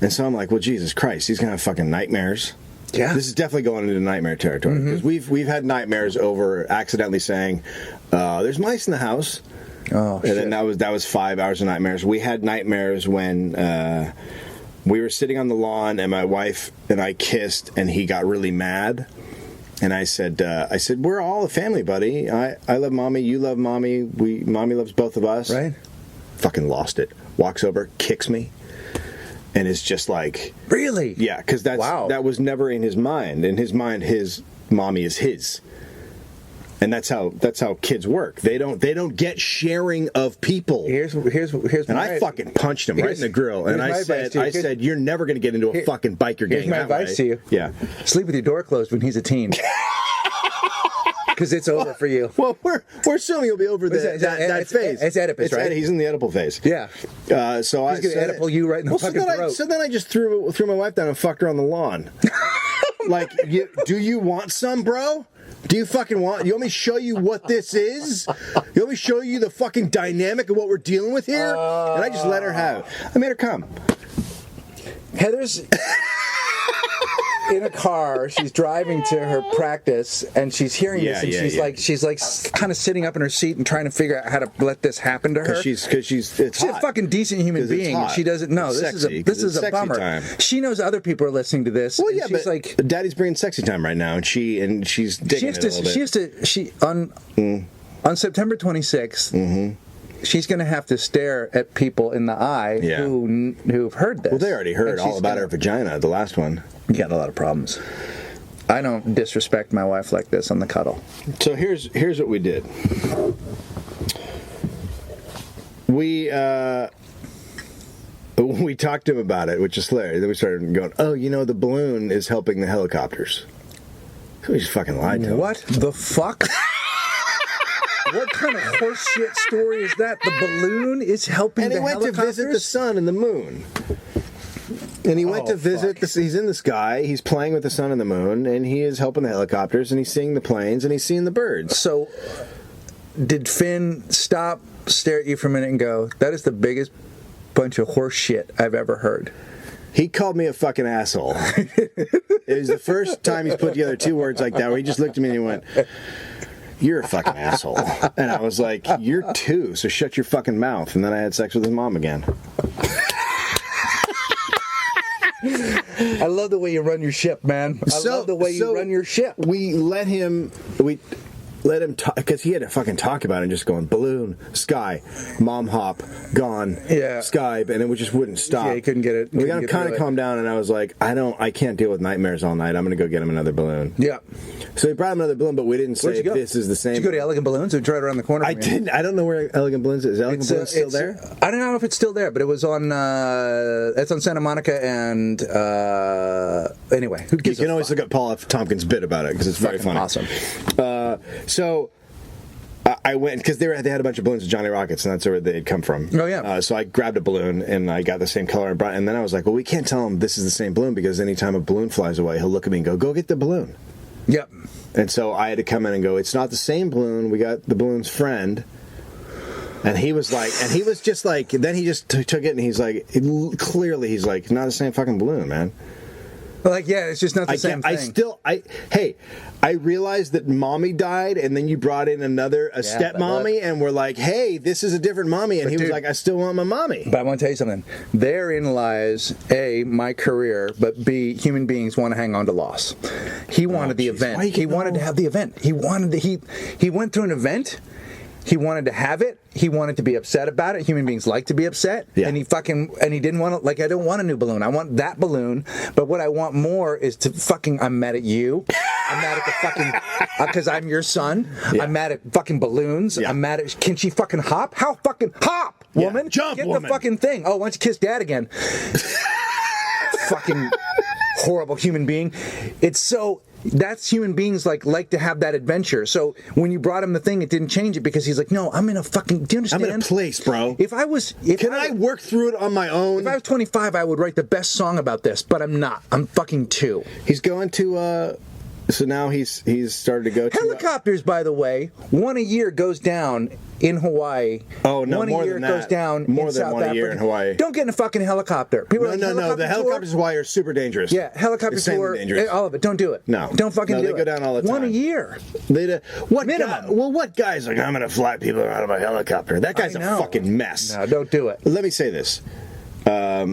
And so I'm like, well, Jesus Christ, he's gonna have fucking nightmares. Yeah. This is definitely going into nightmare territory because we've had nightmares over accidentally saying, "There's mice in the house." Oh, and then that was 5 hours of nightmares. We had nightmares when. We were sitting on the lawn, and my wife and I kissed, and he got really mad. And I said, we're all a family, buddy. I love mommy, you love mommy, mommy loves both of us. Right. Fucking lost it. Walks over, kicks me, and is just like... Really? Yeah, because that was never in his mind. In his mind, his mommy is his. And that's how kids work. They don't get sharing of people. Here's and I fucking punched him right in the grill. And I said, you're never going to get into a fucking biker gang. Here's my advice to you. Yeah. Sleep with your door closed when he's a teen. Because it's over for you. Well, we're assuming he'll be over that phase. It's Oedipus, right? He's in the Oedipal phase. Yeah. He's going to Oedipal you right in the fucking throat. So then I just threw my wife down and fucked her on the lawn. Like, do you want some, bro? Do you fucking want... You want me to show you what this is? You want me to show you the fucking dynamic of what we're dealing with here? And I just let her have it. I made her come. Heather's in a car. She's driving to her practice, and she's hearing this, and she's like kind of sitting up in her seat and trying to figure out how to let this happen to her. Because she's a fucking decent human being. And she doesn't know. This is a bummer. Time. She knows other people are listening to this. Well, yeah, she's like, Daddy's bringing sexy time right now, and she's digging it a little bit. On September 26th. Mm-hmm. She's going to have to stare at people in the eye who've heard this. Well, they already heard all about her vagina, the last one. You got a lot of problems. I don't disrespect my wife like this on the cuddle. So here's what we did. We talked to him about it, which is hilarious. Then we started going, the balloon is helping the helicopters. So we just fucking lied to him. What the fuck? What kind of horseshit story is that? The balloon is helping the helicopters? And he went to visit the sun and the moon. And he went to visit, he's in the sky, he's playing with the sun and the moon, and he is helping the helicopters, and he's seeing the planes, and he's seeing the birds. So, did Finn stop, stare at you for a minute, and go, that is the biggest bunch of horse shit I've ever heard? He called me a fucking asshole. It was the first time he's put together two words like that, where he just looked at me and he went... You're a fucking asshole. And I was like, you're two, so shut your fucking mouth. And then I had sex with his mom again. I love the way you run your ship, man. I love the way you run your ship. We let him... let him talk, because he had to fucking talk about it and just going balloon, sky, mom hop, gone, sky, and it just wouldn't stop. Yeah, he couldn't get it. We got him kind of calmed down, and I was like, I can't deal with nightmares all night. I'm going to go get him another balloon. Yeah. So he brought him another balloon, but we didn't say this is the same. Did you go to Elegant Balloons? It was right around the corner. I didn't. I don't know where Elegant Balloons is. Is Elegant Balloons still there? I don't know if it's still there, but it was on. It's on Santa Monica, and anyway, who gives you can always look at Paul F. Tompkins' bit about it because it's very funny. Awesome. So I went because they had a bunch of balloons with Johnny Rockets, and that's where they had come from. Oh yeah. So I grabbed a balloon and I got the same color and then I was like, well, we can't tell him this is the same balloon because anytime a balloon flies away, he'll look at me and go get the balloon. Yep. And so I had to come in and go, it's not the same balloon. We got the balloon's friend. And he was just like, then he just took it and he's like, clearly he's like, not the same fucking balloon, man. Like, yeah, it's just not the same thing. I realized that mommy died, and then you brought in a stepmommy, and we're like, hey, this is a different mommy. And he was like, I still want my mommy. But I want to tell you something. Therein lies, A, my career, but B, human beings want to hang on to loss. He wanted the event. He wanted to have the event. He went through an event. He wanted to have it. He wanted to be upset about it. Human beings like to be upset. Yeah. And he didn't want to, like, I don't want a new balloon. I want that balloon. But what I want more is to fucking, I'm mad at you. I'm mad at the fucking, because I'm your son. Yeah. I'm mad at fucking balloons. Yeah. I'm mad at, can she fucking hop? How fucking hop, woman? Yeah. Jump, Get woman. the fucking thing. Oh, why don't you kiss dad again? Fucking horrible human being. It's so... That's human beings like to have that adventure. So when you brought him the thing, it didn't change it because he's like, no, I'm in a fucking. Do you understand? I'm in a place, bro. Can I work through it on my own? If I was 25, I would write the best song about this, but I'm not. I'm fucking 2. He's going to. So now he's started to go to helicopters. By the way, one a year goes down in Hawaii. Oh no, one more a year than that. Goes down more in than South one a year Africa. in Hawaii. Don't get in a fucking helicopter. People no. The helicopters in Hawaii are super dangerous. Yeah, helicopter tour. Dangerous. All of it. Don't do it. No, don't fucking do it. They go down all the time. One a year. Minimum. What guy's like, I'm going to fly people out of a helicopter? That guy's a fucking mess. No, don't do it. Let me say this. I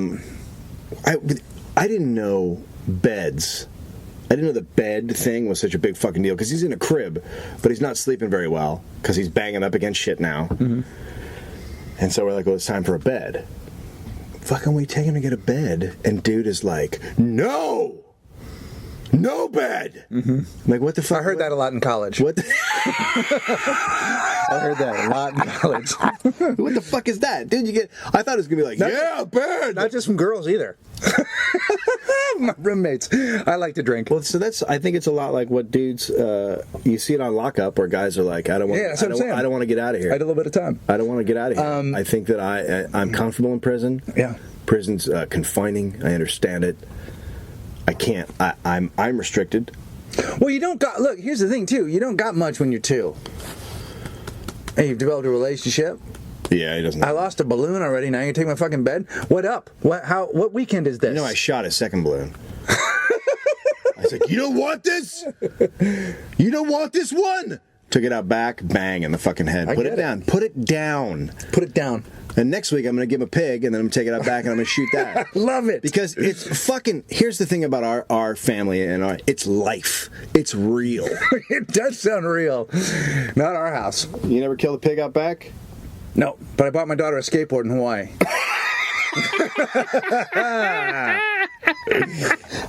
didn't know beds. I didn't know the bed thing was such a big fucking deal because he's in a crib, but he's not sleeping very well because he's banging up against shit now. Mm-hmm. And so we're like, well, it's time for a bed. Fucking we take him to get a bed, and dude is like, no bed. Mm-hmm. I'm like, what the fuck? I heard that a lot in college. What? I heard that a lot in college. What the fuck is that, dude? I thought it was gonna be like, bed. Not just from girls either. My roommates. I like to drink. Well, so I think it's a lot like what dudes you see it on Lockup where guys are like, I don't want to get out of here. I had a little bit of time. I don't want to get out of here. I think that I'm comfortable in prison. Yeah. Prison's confining. I understand it. I can't. I'm restricted. Well, you don't got. Look, here's the thing too. You don't got much when you're 2. And you've developed a relationship. Yeah, he doesn't. I lost a balloon already. Now you take my fucking bed. What up? What weekend is this? You know, I shot a second balloon. I was like, you don't want this? You don't want this one? Took it out back, bang in the fucking head. Put it down. Put it down. Put it down. And next week I'm going to give him a pig, and then I'm going to take it out back, and I'm going to shoot that. I love it. Because it's fucking... Here's the thing about our family, and it's life. It's real. It does sound real. Not our house. You never killed a pig out back? No, but I bought my daughter a skateboard in Hawaii.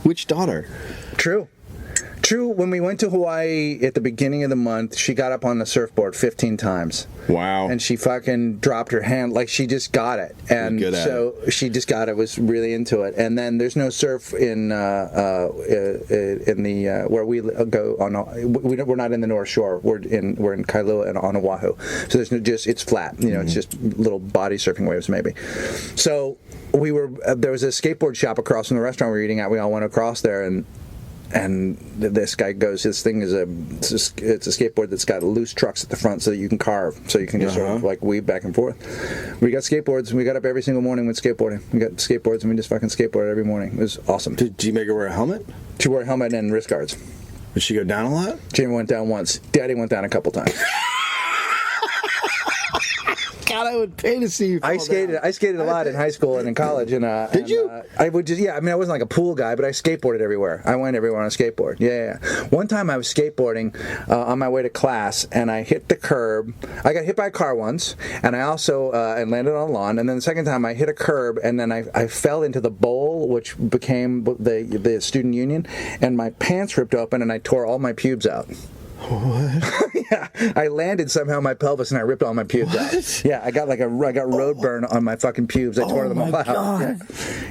Which daughter? True. When we went to Hawaii at the beginning of the month, she got up on the surfboard 15 times. Wow. And she fucking dropped her hand, like she just got it. And so she just got it, was really into it. And then there's no surf in the where we go on. We're not in the North Shore. We're in Kailua and on Oahu. So there's it's flat. You know, It's just little body surfing waves maybe. So there was a skateboard shop across from the restaurant we were eating at. We all went across there and this guy goes, it's a skateboard that's got loose trucks at the front so that you can carve, so you can just sort of like weave back and forth. We got skateboards. We got up every single morning with skateboarding. We got skateboards and we just fucking skateboarded every morning. It was awesome. Did you make her wear a helmet? She wore a helmet and wrist guards. Did she go down a lot? Jamie went down once. Daddy went down a couple times. God, I would pay to see you fall I skated a lot in high school and in college. And Did you? I would just, I mean, I wasn't like a pool guy, but I skateboarded everywhere. I went everywhere on a skateboard. Yeah. One time I was skateboarding on my way to class, and I hit the curb. I got hit by a car once, and I also and landed on a lawn. And then the second time I hit a curb, and then I fell into the bowl, which became the student union, and my pants ripped open, and I tore all my pubes out. What? Yeah, I landed somehow on my pelvis and I ripped all my pubes out. Yeah, I got road burn on my fucking pubes. I tore them all out. God.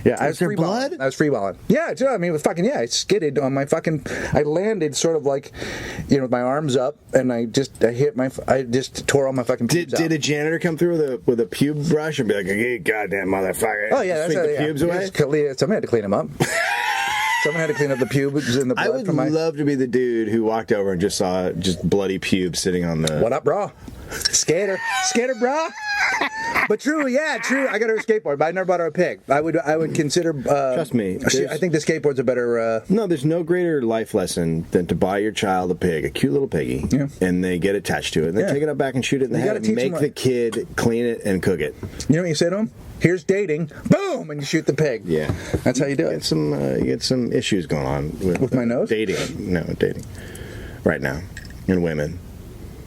Yeah, I Was there blood? I was freeballing. Yeah, I mean, it was fucking, I skidded on my fucking, I landed sort of like, with my arms up, and I just tore all my fucking pubes out. Did a janitor come through with a pube brush and be like, "You goddamn motherfucker"? Oh yeah, that's the pubes away. Somebody had to clean them up. Someone had to clean up the pubes and the blood. I would love to be the dude who walked over and just saw bloody pubes sitting on the... What up, bro? Skater, bro. But true. I got her a skateboard, but I never bought her a pig. I would consider. Trust me. I think the skateboard's a better. No, there's no greater life lesson than to buy your child a pig, a cute little piggy, and they get attached to it, and they take it up back and shoot it in the head, and make the kid clean it and cook it. You know what you say to him? Here's dating, boom, and you shoot the pig. Yeah, that's how you do it. You get some issues going on with my nose. Dating right now, and women.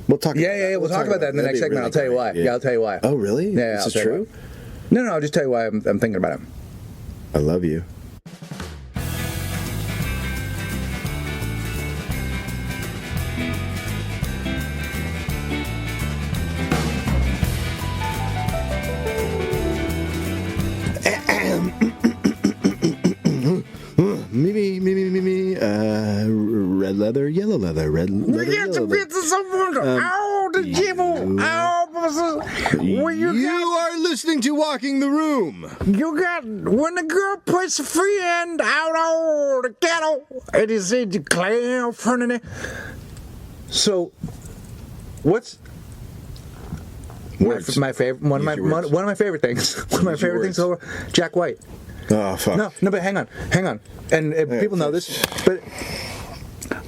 We'll talk. We'll talk about that in the next segment. Really I'll tell you why. Yeah, I'll tell you why. Oh, really? Yeah, this is true. No, I'll just tell you why I'm thinking about it. I love you. Me. Red leather, yellow leather, red leather, yellow leather. You are listening to Walking the Room. You got when the girl puts a friend out on the kettle, and he said you clam front of. So, what's my favorite? One of my favorite things. One of my favorite things over Jack White. Oh fuck! No, but hang on, and people know this, but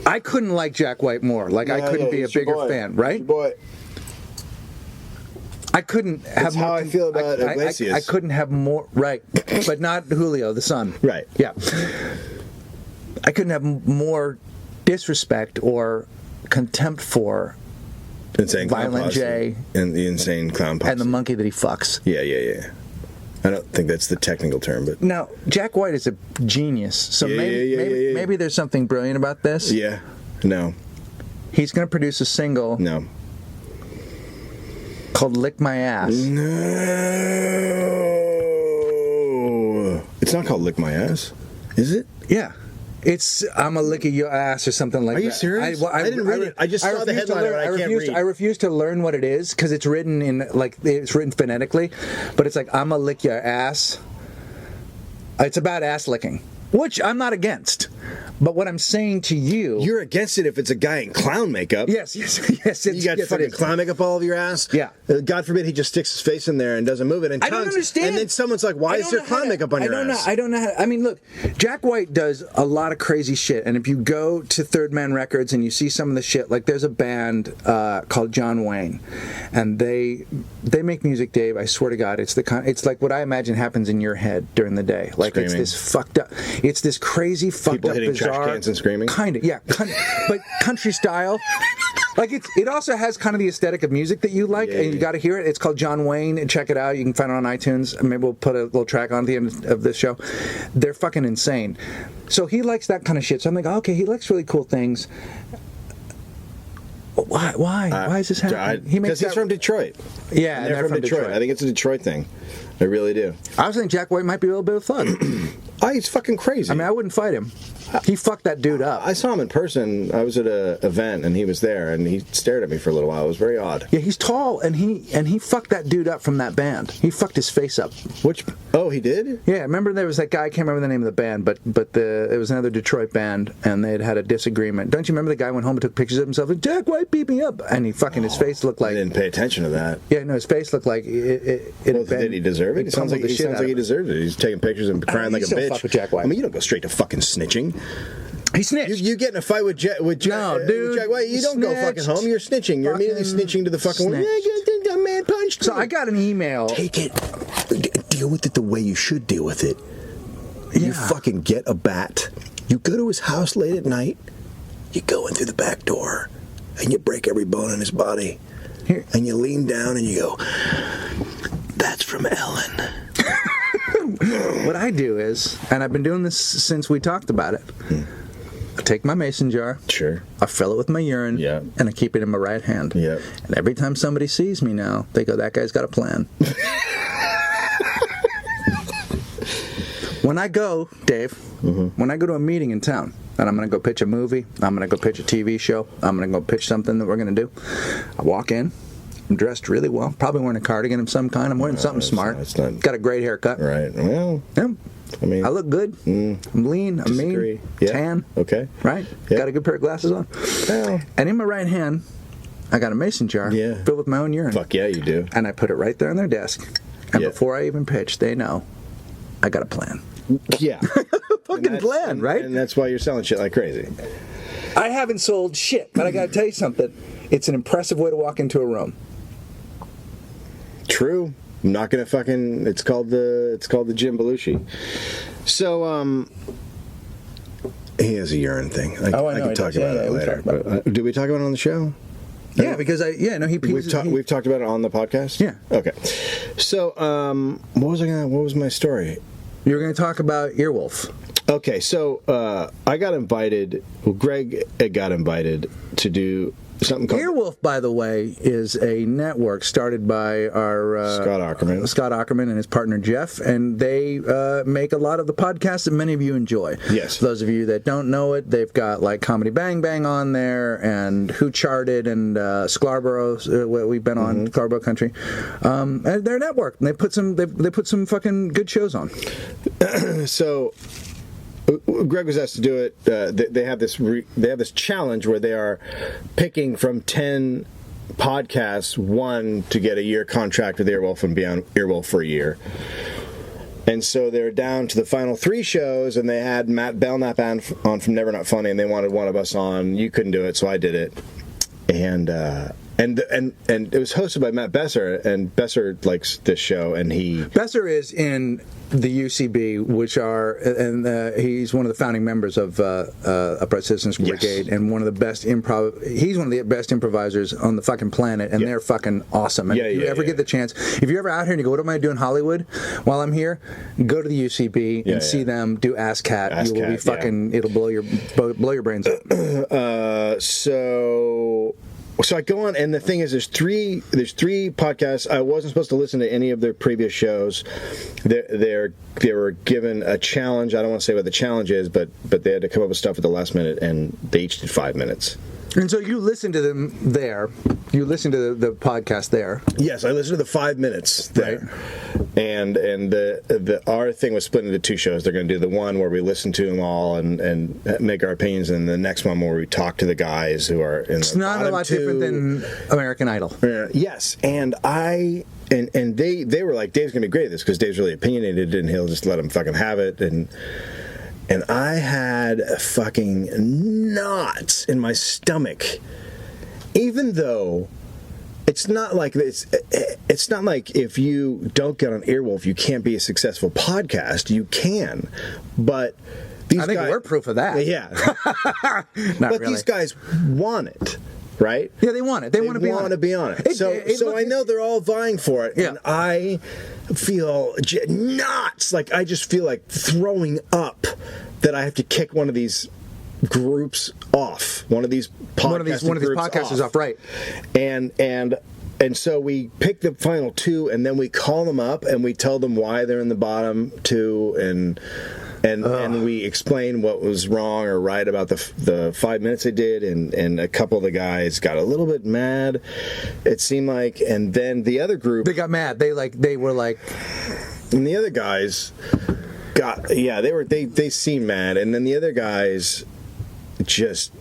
I couldn't like Jack White more. Like I couldn't be a bigger fan, right? Boy. I couldn't have. That's how I feel about Iglesias. I couldn't have more, right? But not Julio, the son. Right. Yeah. I couldn't have more disrespect or contempt for Insane Violent J and the Insane Clown Posse and the monkey that he fucks. Yeah. I don't think that's the technical term, but now Jack White is a genius. So maybe there's something brilliant about this. Yeah. No. He's going to produce a single. No. Called "Lick My Ass." No. It's not called "Lick My Ass," is it? Yeah. It's "I'm a lick of your ass" or something like that. Are you serious? I didn't read it. I just saw the headline. I can't read. I refuse to learn what it is because it's written it's written phonetically, but it's like "I'm a lick your ass." It's about ass licking, which I'm not against. But what I'm saying to you... You're against it if it's a guy in clown makeup. Yes. You got fucking clown makeup all over your ass? Yeah. God forbid he just sticks his face in there and doesn't move it. And I don't understand. And then someone's like, why is there clown makeup on your ass? I don't know how... I mean, look, Jack White does a lot of crazy shit. And if you go to Third Man Records and you see some of the shit, like there's a band called John Wayne. And they make music, Dave, I swear to God. It's like what I imagine happens in your head during the day. Like Screaming. It's this fucked up... It's this crazy fucked People up hitting bizarre... trash cans and screaming? Kind of, yeah. But country style. Like it also has kind of the aesthetic of music that you like, and you got to hear it. It's called John Wayne. Check it out. You can find it on iTunes. Maybe we'll put a little track on at the end of this show. They're fucking insane. So he likes that kind of shit. So I'm like, okay, he likes really cool things. Why? Why is this happening? Because he's from Detroit. Yeah, and they're from Detroit. I think it's a Detroit thing. I really do. I was thinking Jack White might be a little bit of a thug. He's fucking crazy. I mean, I wouldn't fight him. He fucked that dude up. I saw him in person. I was at an event, and he was there, and he stared at me for a little while. It was very odd. Yeah, he's tall, and he fucked that dude up from that band. He fucked his face up. Oh, he did? Yeah, remember there was that guy, I can't remember the name of the band, but it was another Detroit band, and they had a disagreement. Don't you remember the guy went home and took pictures of himself, and Jack White beat me up, and he fucking, his face looked like... I didn't pay attention to that. Yeah, no, his face looked like it did he deserve it? It sounds like he deserved it. He's taking pictures and crying like a bitch. Fuck with Jack White. I mean, you don't go straight to fucking snitching. He snitched. You get in a fight with Jack White, you don't go fucking home. You're snitching. You're immediately snitching to the fucking woman. Yeah, a man punched So I got an email. Take it. Deal with it the way you should deal with it. Yeah. You fucking get a bat. You go to his house late at night. You go in through the back door, and you break every bone in his body. Here. And you lean down and you go, "That's from Ellen." What I do is, and I've been doing this since we talked about it, I take my mason jar, Sure. I fill it with my urine, Yeah. and I keep it in my right hand. Yeah. And every time somebody sees me now, they go, that guy's got a plan. When I go, Dave, when I go to a meeting in town, and I'm going to go pitch a movie, I'm going to go pitch a TV show, I'm going to go pitch something that we're going to do, I walk in, I'm dressed really well, probably wearing a cardigan of some kind, I'm wearing something smart, got a great haircut. Right. Well, Yeah. I mean, I look good. I'm lean. I'm mean. Yeah. Tan. Okay. Right? Yeah. Got a good pair of glasses on. Well. And in my right hand, I got a mason jar filled with my own urine. Fuck yeah, you do. And I put it right there on their desk. And Yeah. before I even pitch, they know I got a plan. Yeah. Fucking plan, right? And that's why you're selling shit like crazy. I haven't sold shit, but I got to tell you something. It's an impressive way to walk into a room. True. I'm not gonna fucking. It's called the Jim Belushi. So he has a urine thing. I can talk about it later. Did we talk about it on the show? Yeah, because We've talked about it on the podcast. Yeah. Okay. So what was my story? You were going to talk about Earwolf. Okay, so I got invited. Well, Greg got invited to do something called Earwolf, by the way, is a network started by our Scott Ackerman and his partner Jeff, and they make a lot of the podcasts that many of you enjoy. Yes. For those of you that don't know it, they've got like Comedy Bang Bang on there, and Who Charted, and Scarborough. We've been on Scarborough Country. And they're a network. And they put some fucking good shows on. So Greg was asked to do it. They have this challenge where they are picking from 10 podcasts one to get a year contract with Earwolf and be on Earwolf for a year. And so they're down to the final 3 shows, and they had Matt Belknap on from Never Not Funny, and they wanted one of us on. You couldn't do it, so I did it. And it was hosted by Matt Besser, and Besser likes this show, and Besser is in the UCB, he's one of the founding members of Upright Citizens Brigade, and one of the best he's one of the best improvisers on the fucking planet, and they're fucking awesome. And if you ever get the chance, if you're ever out here and you go, what am I doing in Hollywood while I'm here? Go to the UCB and see them do Ask Cat. You will be fucking, it'll blow your brains out. So I go on, and the thing is, there's three podcasts. I wasn't supposed to listen to any of their previous shows. They were given a challenge. I don't want to say what the challenge is, but they had to come up with stuff at the last minute, and they each did 5 minutes. And so you listened to them there. You listened to the podcast there. Yes, I listened to the 5 minutes there. Right. And our thing was split into 2 shows. They're going to do the one where we listen to them all and make our opinions, and the next one where we talk to the guys who are in it's not a lot different than American Idol. Yes, and they were like, Dave's going to be great at this because Dave's really opinionated, and he'll just let him fucking have it. And I had fucking knots in my stomach, even though it's not like this. It's not like if you don't get on Earwolf, you can't be a successful podcast. You can, but I think we're proof of that. Yeah, but really. These guys want it. Right? Yeah, they want it. They want to be on it. So I know they're all vying for it, and I feel nuts. Like I just feel like throwing up that I have to kick one of these groups off. One of these podcasters off, right? And so we pick the final 2, and then we call them up and we tell them why they're in the bottom 2, and we explain what was wrong or right about the 5 minutes they did, and a couple of the guys got a little bit mad, it seemed like, and then the other group, they got mad. They were like, and the other guys they seemed mad, and then the other guys just.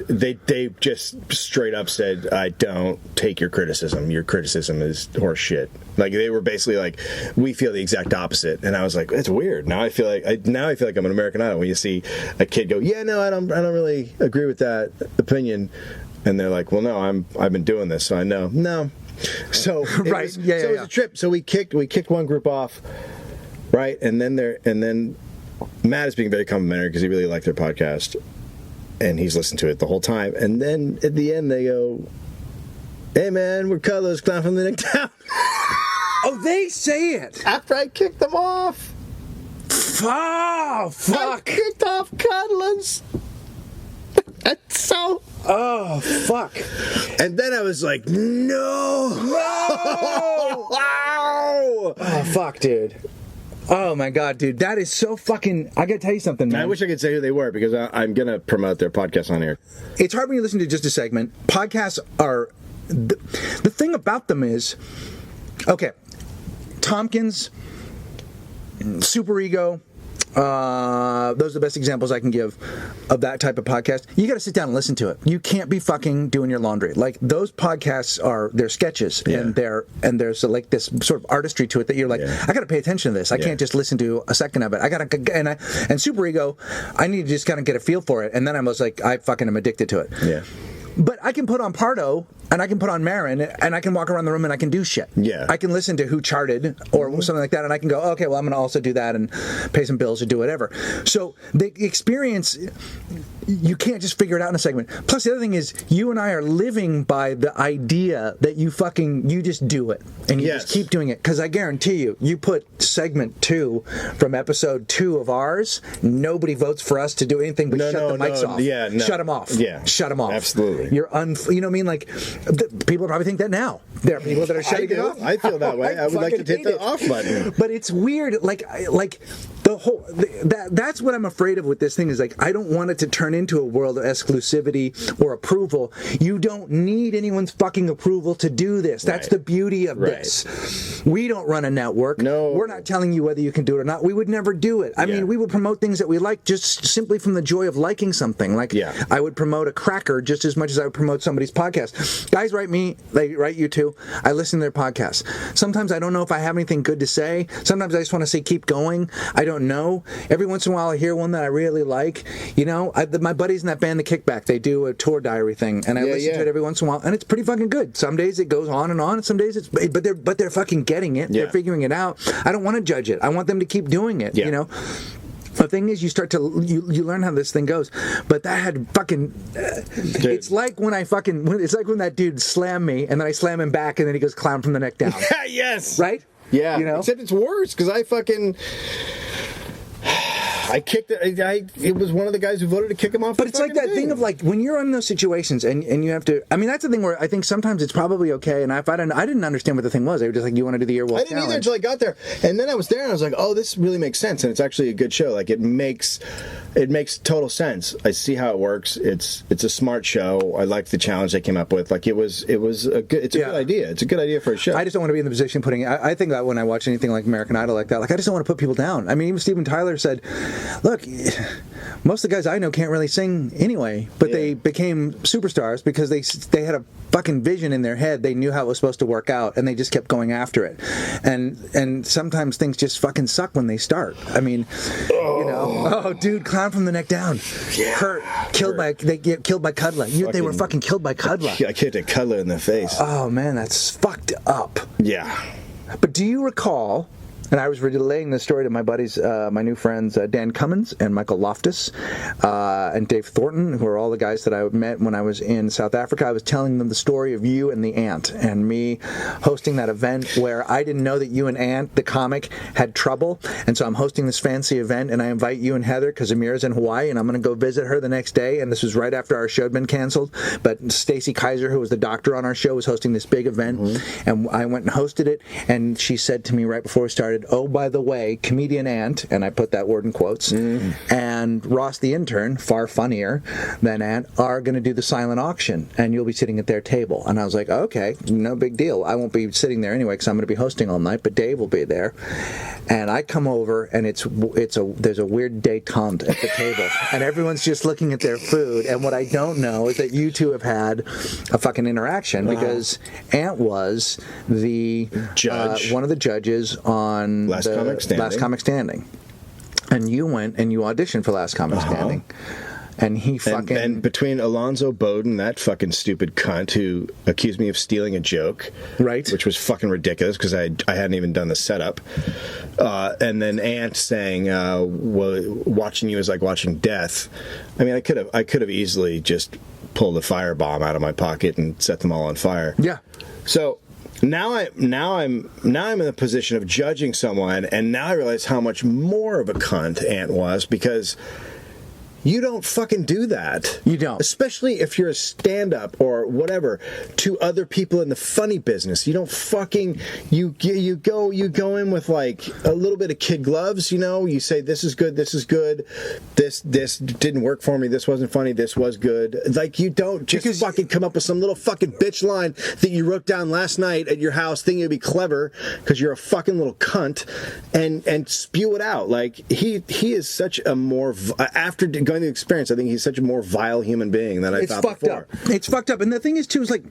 They just straight up said, I don't take your criticism. Your criticism is horse shit. Like they were basically like, we feel the exact opposite. And I was like, it's weird. Now I feel like I'm an American Idol when you see a kid go, yeah, no, I don't really agree with that opinion. And they're like, well, no, I've been doing this, so I know. No, So it Right. was, Yeah, so it was a trip. So we kicked one group off, right? And then Matt is being very complimentary because he really liked their podcast, and he's listened to it the whole time. And then at the end they go, "Hey man, we're Colors, clown from the neck down." Oh, they say it After I kicked them off. Oh, fuck. I kicked off Cuddlers. That's so. Oh, fuck. And then I was like, no. Wow. Oh, fuck, dude. Oh, my God, dude. That is so fucking... I gotta tell you something, man. I wish I could say who they were because I'm going to promote their podcast on here. It's hard when you listen to just a segment. Podcasts are... The thing about them is... Okay. Tompkins, Super Ego... those are the best examples I can give of that type of podcast. You got to sit down and listen to it. You can't be fucking doing your laundry. Like those podcasts they're sketches and there's like this sort of artistry to it that you're like, I got to pay attention to this. I can't just listen to a second of it. I got to and Super Ego, I need to just kind of get a feel for it. And then I was like, I fucking am addicted to it. Yeah. But I can put on Pardo and I can put on Marin and I can walk around the room and I can do shit. Yeah. I can listen to Who Charted or something like that and I can go, okay, well, I'm going to also do that and pay some bills or do whatever. So the experience, you can't just figure it out in a segment. Plus, the other thing is, you and I are living by the idea that you just do it and you just keep doing it. Because I guarantee you put segment 2 from episode 2 of ours, nobody votes for us to do anything but shut the mics off. Yeah, no. Shut them off. Yeah. Shut them off. Absolutely. You know what I mean? Like, people probably think that now. There are people that are shutting it off. I feel that way. I would like to hit the off button. But it's weird. Like the whole that's what I'm afraid of with this thing is like I don't want it to turn into a world of exclusivity or approval. You don't need anyone's fucking approval to do this. That's the beauty of this. We don't run a network. No, we're not telling you whether you can do it or not. We would never do it. I mean, we would promote things that we like just simply from the joy of liking something. Like I would promote a cracker just as much as I would promote somebody's podcast. Guys write me, they write you too. I listen to their podcasts. Sometimes I don't know if I have anything good to say. Sometimes I just want to say keep going. I don't know. Every once in a while I hear one that I really like. You know, my buddies in that band, The Kickback, they do a tour diary thing, and I listen to it every once in a while, and it's pretty fucking good. Some days it goes on, and some days but they're fucking getting it. They're figuring it out. I don't want to judge it. I want them to keep doing it. You know. The thing is, you start to you learn how this thing goes, but that had fucking. It's like when it's like when that dude slammed me, and then I slam him back, and then he goes clown from the neck down. Yes. Right. Yeah. You know. Except it's worse because I kicked it. It was one of the guys who voted to kick him off. But it's like that thing of like when you're in those situations and you have to. I mean, that's the thing where I think sometimes it's probably okay. And I didn't understand what the thing was. They were just like, "You want to do the Earwolf Challenge?" I didn't either until I got there, and then I was there and I was like, "Oh, this really makes sense." And it's actually a good show. Like it makes total sense. I see how it works. It's a smart show. I liked the challenge they came up with. Like it was a good. It's a good idea. It's a good idea for a show. I just don't want to be in the position of putting. I think that when I watch anything like American Idol like that, like I just don't want to put people down. I mean, even Steven Tyler said, "Look, most of the guys I know can't really sing anyway, but they became superstars because they had a fucking vision in their head. They knew how it was supposed to work out, and they just kept going after it. And sometimes things just fucking suck when they start. I mean, you know, dude, clown from the neck down, hurt, they get killed by Cudla. They were fucking killed by Cudla. Yeah, I kicked a Cudla in the face. Oh man, that's fucked up. Yeah. But do you recall? And I was relaying this story to my buddies, my new friends, Dan Cummins and Michael Loftus and Dave Thornton, who are all the guys that I met when I was in South Africa. I was telling them the story of you and the Ant and me hosting that event where I didn't know that you and Ant, the comic, had trouble. And so I'm hosting this fancy event, and I invite you and Heather because Amira's in Hawaii, and I'm going to go visit her the next day. And this was right after our show had been canceled. But Stacy Kaiser, who was the doctor on our show, was hosting this big event. And I went and hosted it, and she said to me right before we started, "Oh, by the way, comedian Ant," and I put that word in quotes, and Ross the intern, far funnier than Ant, are going to do the silent auction, and you'll be sitting at their table. And I was like, okay, no big deal. I won't be sitting there anyway because I'm going to be hosting all night, but Dave will be there. And I come over, and there's a weird détente at the table, and everyone's just looking at their food. And what I don't know is that you two have had a fucking interaction because Ant was the judge, one of the judges on Last Comic Standing. And you went and you auditioned for Last Comic Standing. And he fucking... And between Alonzo Bowden, that fucking stupid cunt who accused me of stealing a joke. Right. Which was fucking ridiculous because I hadn't even done the setup. And then Ant saying, well, watching you is like watching death. I mean, I could have easily just pulled a firebomb out of my pocket and set them all on fire. Yeah. So... Now I'm in the position of judging someone, and now I realize how much more of a cunt Ant was, because you don't fucking do that. You don't. Especially if you're a stand-up or whatever to other people in the funny business. You don't fucking you go in with like a little bit of kid gloves, you know. You say this is good, this didn't work for me, this wasn't funny, this was good. Like, you don't just fucking come up with some little fucking bitch line that you wrote down last night at your house thinking it'd be clever because you're a fucking little cunt, and spew it out. Like, he is such a more after going through the experience, I think he's such a more vile human being than I thought before. It's fucked up. And the thing is, too, is like,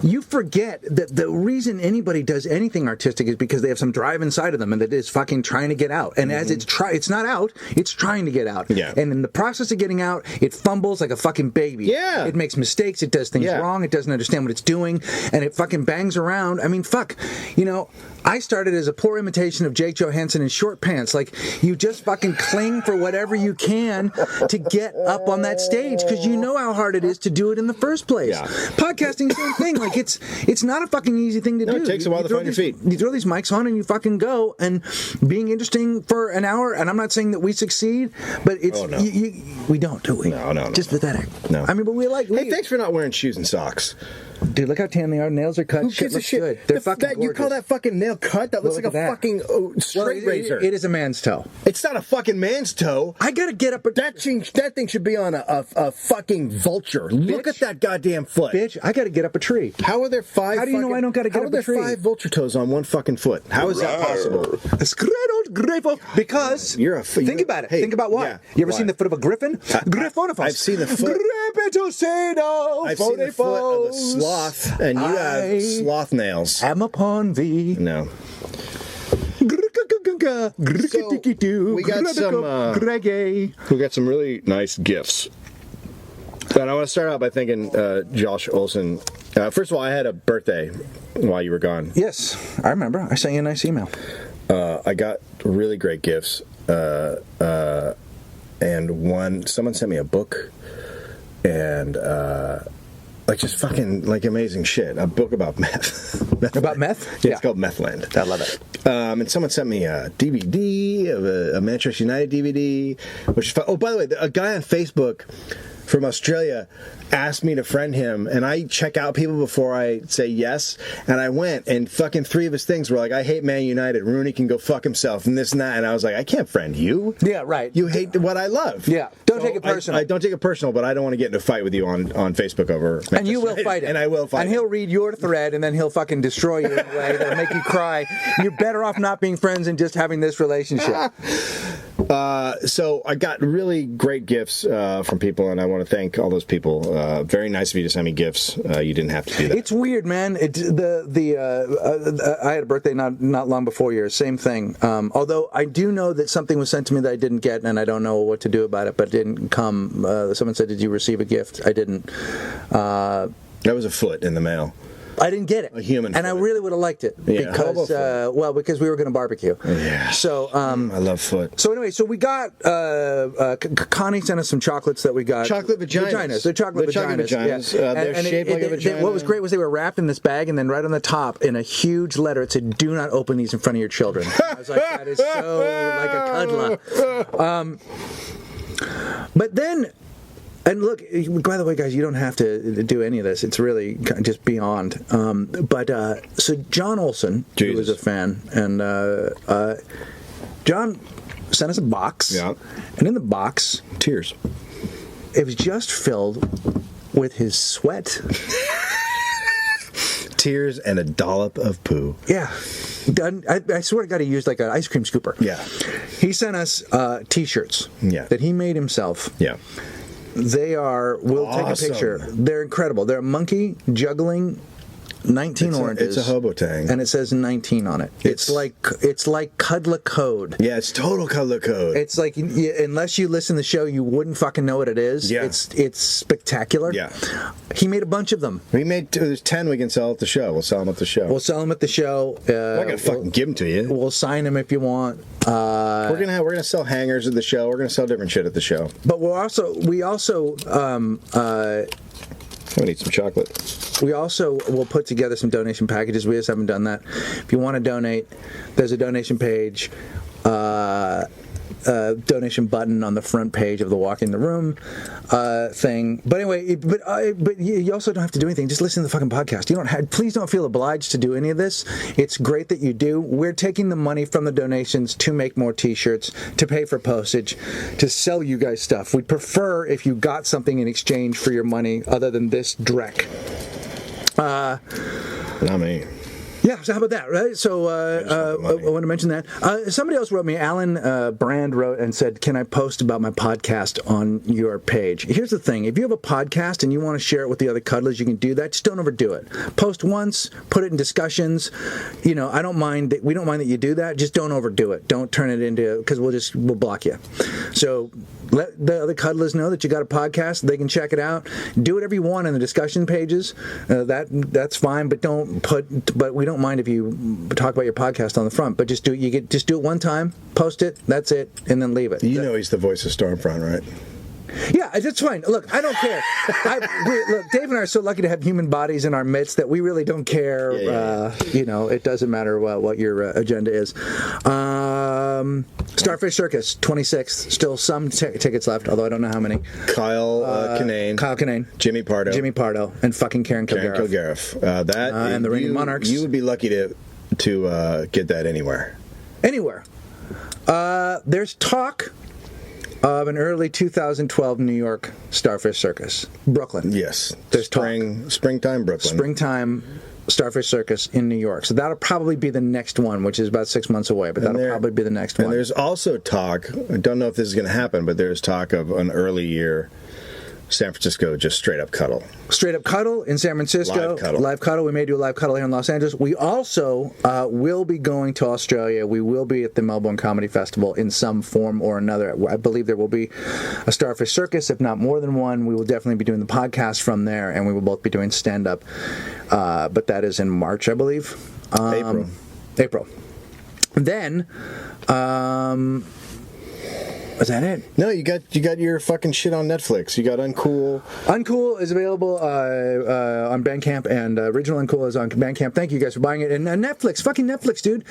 you forget that the reason anybody does anything artistic is because they have some drive inside of them and that is fucking trying to get out. And as it's not out, it's trying to get out. Yeah. And in the process of getting out, it fumbles like a fucking baby. Yeah. It makes mistakes. It does things wrong. It doesn't understand what it's doing. And it fucking bangs around. I mean, fuck. You know, I started as a poor imitation of Jake Johansson in short pants. Like, you just fucking cling for whatever you can to get up on that stage because you know how hard it is to do it in the first place. Yeah. Podcasting, same thing. Like, it's not a fucking easy thing to do. It takes a while to find your feet. You throw these mics on and you fucking go, and being interesting for an hour, and I'm not saying that we succeed, but it's we don't, do we? No. Just pathetic. No. I mean, but we like... Hey, thanks for not wearing shoes and socks. Dude, look how tan they are. Nails are cut. Who Shit gives a looks shit? good. They're fucking gorgeous. You call that fucking nail cut? That looks Look like a at that. fucking straight razor. It is a man's toe. It's not a fucking man's toe. I gotta get up... That thing should be on a fucking vulture. Look at that goddamn foot. Bitch, I gotta get up a tree. How are there five... How do you know I don't gotta get up a tree? How are there 5 vulture toes on one fucking foot? How is that possible? Because... Think about it. Hey, Think about why. yeah, You ever why? seen the foot of a griffin? Griffonophos. I've seen the foot... I've seen the foot of a sloth, and you have sloth nails. Am upon thee. No. So, we got some really nice gifts. And I want to start out by thanking Josh Olson. First of all, I had a birthday while you were gone. Yes, I remember. I sent you a nice email. I got really great gifts. And someone sent me a book. And like, just fucking like amazing shit. A book about meth. About meth? Yeah, it's called Methland. I love it. And someone sent me a DVD of a Manchester United DVD, which is fun. Oh, by the way, a guy on Facebook from Australia asked me to friend him, and I check out people before I say yes, and I went, and fucking 3 of his things were like, I hate Man United, Rooney can go fuck himself, and this and that, and I was like, I can't friend you. Yeah, right. You hate what I love. Yeah, don't take it personal. I don't take it personal, but I don't want to get in a fight with you on Facebook over Manchester and you will fight him. And I will fight him. And he'll read your thread, and then he'll fucking destroy you in a way that'll make you cry. You're better off not being friends and just having this relationship. So I got really great gifts from people, and I want to thank all those people. Very nice of you to send me gifts. You didn't have to do that. It's weird, man. I had a birthday not long before yours. Same thing. Although I do know that something was sent to me that I didn't get, and I don't know what to do about it. But it didn't come. Someone said, "Did you receive a gift?" I didn't. That was a foot in the mail. I didn't get it. A human and foot. I really would have liked it because because we were going to barbecue. Yeah. So I love foot. So anyway, so we got Connie sent us some chocolates that we got. Chocolate vaginas. They're chocolate vaginas. Yeah. They're shaped like a vagina. What was great was they were wrapped in this bag, and then right on the top, in a huge letter, it said, "Do not open these in front of your children." I was like, that is so like a cuddler. But then. And look, by the way, guys, you don't have to do any of this. It's really just beyond. So John Olson, who was a fan, and John sent us a box. Yeah. And in the box, tears. It was just filled with his sweat. Tears and a dollop of poo. Yeah. I swear to God, he used like an ice cream scooper. Yeah. He sent us T-shirts that he made himself. Yeah. They are, we'll take a picture. They're incredible. They're a monkey juggling 19 oranges. It's a hobo tang. And it says 19 on it. It's like Cudla code. Yeah, it's total Cudla code. It's like, unless you listen to the show, you wouldn't fucking know what it is. Yeah. It's spectacular. Yeah. He made a bunch of them. There's 10 we can sell at the show. We'll sell them at the show. We'll sell them at the show. I'm not going to fucking give them to you. We'll sign them if you want. We're gonna sell hangers at the show. We're gonna sell different shit at the show. But we also I need some chocolate. We also will put together some donation packages. We just haven't done that. If you want to donate, there's a donation page, donation button on the front page of the Walk in the Room thing. But anyway, but you also don't have to do anything. Just listen to the fucking podcast. Please don't feel obliged to do any of this. It's great that you do. We're taking the money from the donations to make more T-shirts, to pay for postage, to sell you guys stuff. We'd prefer if you got something in exchange for your money other than this dreck. Not me. Yeah, so how about that, right? So I want to mention that. Somebody else wrote me, Alan Brand wrote and said, can I post about my podcast on your page? Here's the thing. If you have a podcast and you want to share it with the other cuddlers, you can do that. Just don't overdo it. Post once, put it in discussions. I don't mind that. We don't mind that you do that. Just don't overdo it. Don't turn it into, because we'll block you. So let the other cuddlers know that you got a podcast. They can check it out. Do whatever you want in the discussion pages. That's fine, but we don't mind if you talk about your podcast on the front. But just do it one time, post it, that's it, and then leave it. He's the voice of Stormfront, right? Yeah, that's fine. Look, I don't care. Look, Dave and I are so lucky to have human bodies in our midst that we really don't care. It doesn't matter what your agenda is. Starfish Circus, 26th. Still some tickets left, although I don't know how many. Kyle Kinane. Jimmy Pardo. And fucking Karen Kilgariff. And the Reigning Monarchs. You would be lucky to get that anywhere. Anywhere. There's talk of an early 2012 New York Starfish Circus. Brooklyn. Yes. There's springtime Brooklyn. Springtime Starfish Circus in New York. So that'll probably be the next one, which is about 6 months away, but that'll probably be the next one. And there's also talk, I don't know if this is going to happen, but there's talk of an early year San Francisco just straight up cuddle. Straight up cuddle in San Francisco. Live cuddle. We may do a live cuddle here in Los Angeles. We also will be going to Australia. We will be at the Melbourne Comedy Festival in some form or another. I believe there will be a Starfish Circus, if not more than one. We will definitely be doing the podcast from there, and we will both be doing stand-up. But that is in March, I believe. April. Then... is that it? No, you got your fucking shit on Netflix. You got Uncool. Uncool is available on Bandcamp, and original Uncool is on Bandcamp. Thank you guys for buying it. And Netflix, fucking Netflix, dude.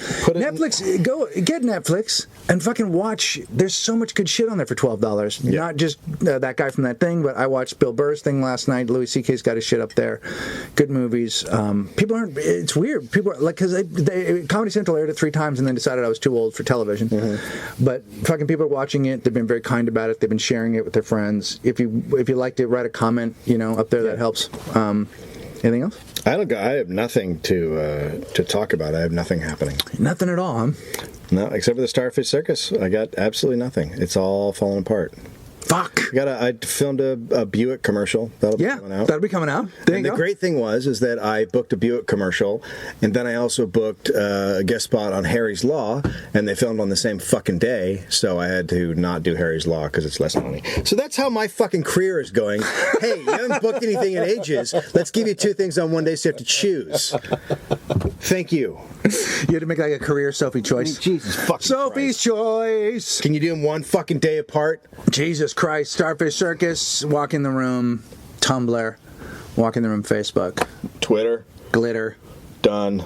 Go get Netflix and fucking watch. There's so much good shit on there for $12. Yeah. Not just that guy from that thing, but I watched Bill Burr's thing last night. Louis C.K.'s got his shit up there. Good movies. People aren't. It's weird. People are like, because Comedy Central aired it 3 times and then decided I was too old for television. Mm-hmm. But fucking people are watching it. They've been very kind about it. They've been sharing it with their friends. If you like to write a comment, up there, that helps. Anything else? I have nothing to talk about. I have nothing happening. Nothing at all, huh? No, except for the Starfish Circus. I got absolutely nothing. It's all falling apart. Fuck. I filmed a Buick commercial. That'll be coming out. That'll be coming out. The great thing is that I booked a Buick commercial, and then I also booked a guest spot on Harry's Law, and they filmed on the same fucking day, so I had to not do Harry's Law because it's less money. So that's how my fucking career is going. Hey, you haven't booked anything in ages. Let's give you 2 things on one day, so you have to choose. Thank you. You had to make like a career Sophie choice. Jesus fucking Sophie's choice. Can you do them one fucking day apart? Jesus Christ. Starfish Circus, Walk in the Room, Tumblr, Walk in the Room Facebook, Twitter, Glitter. Done.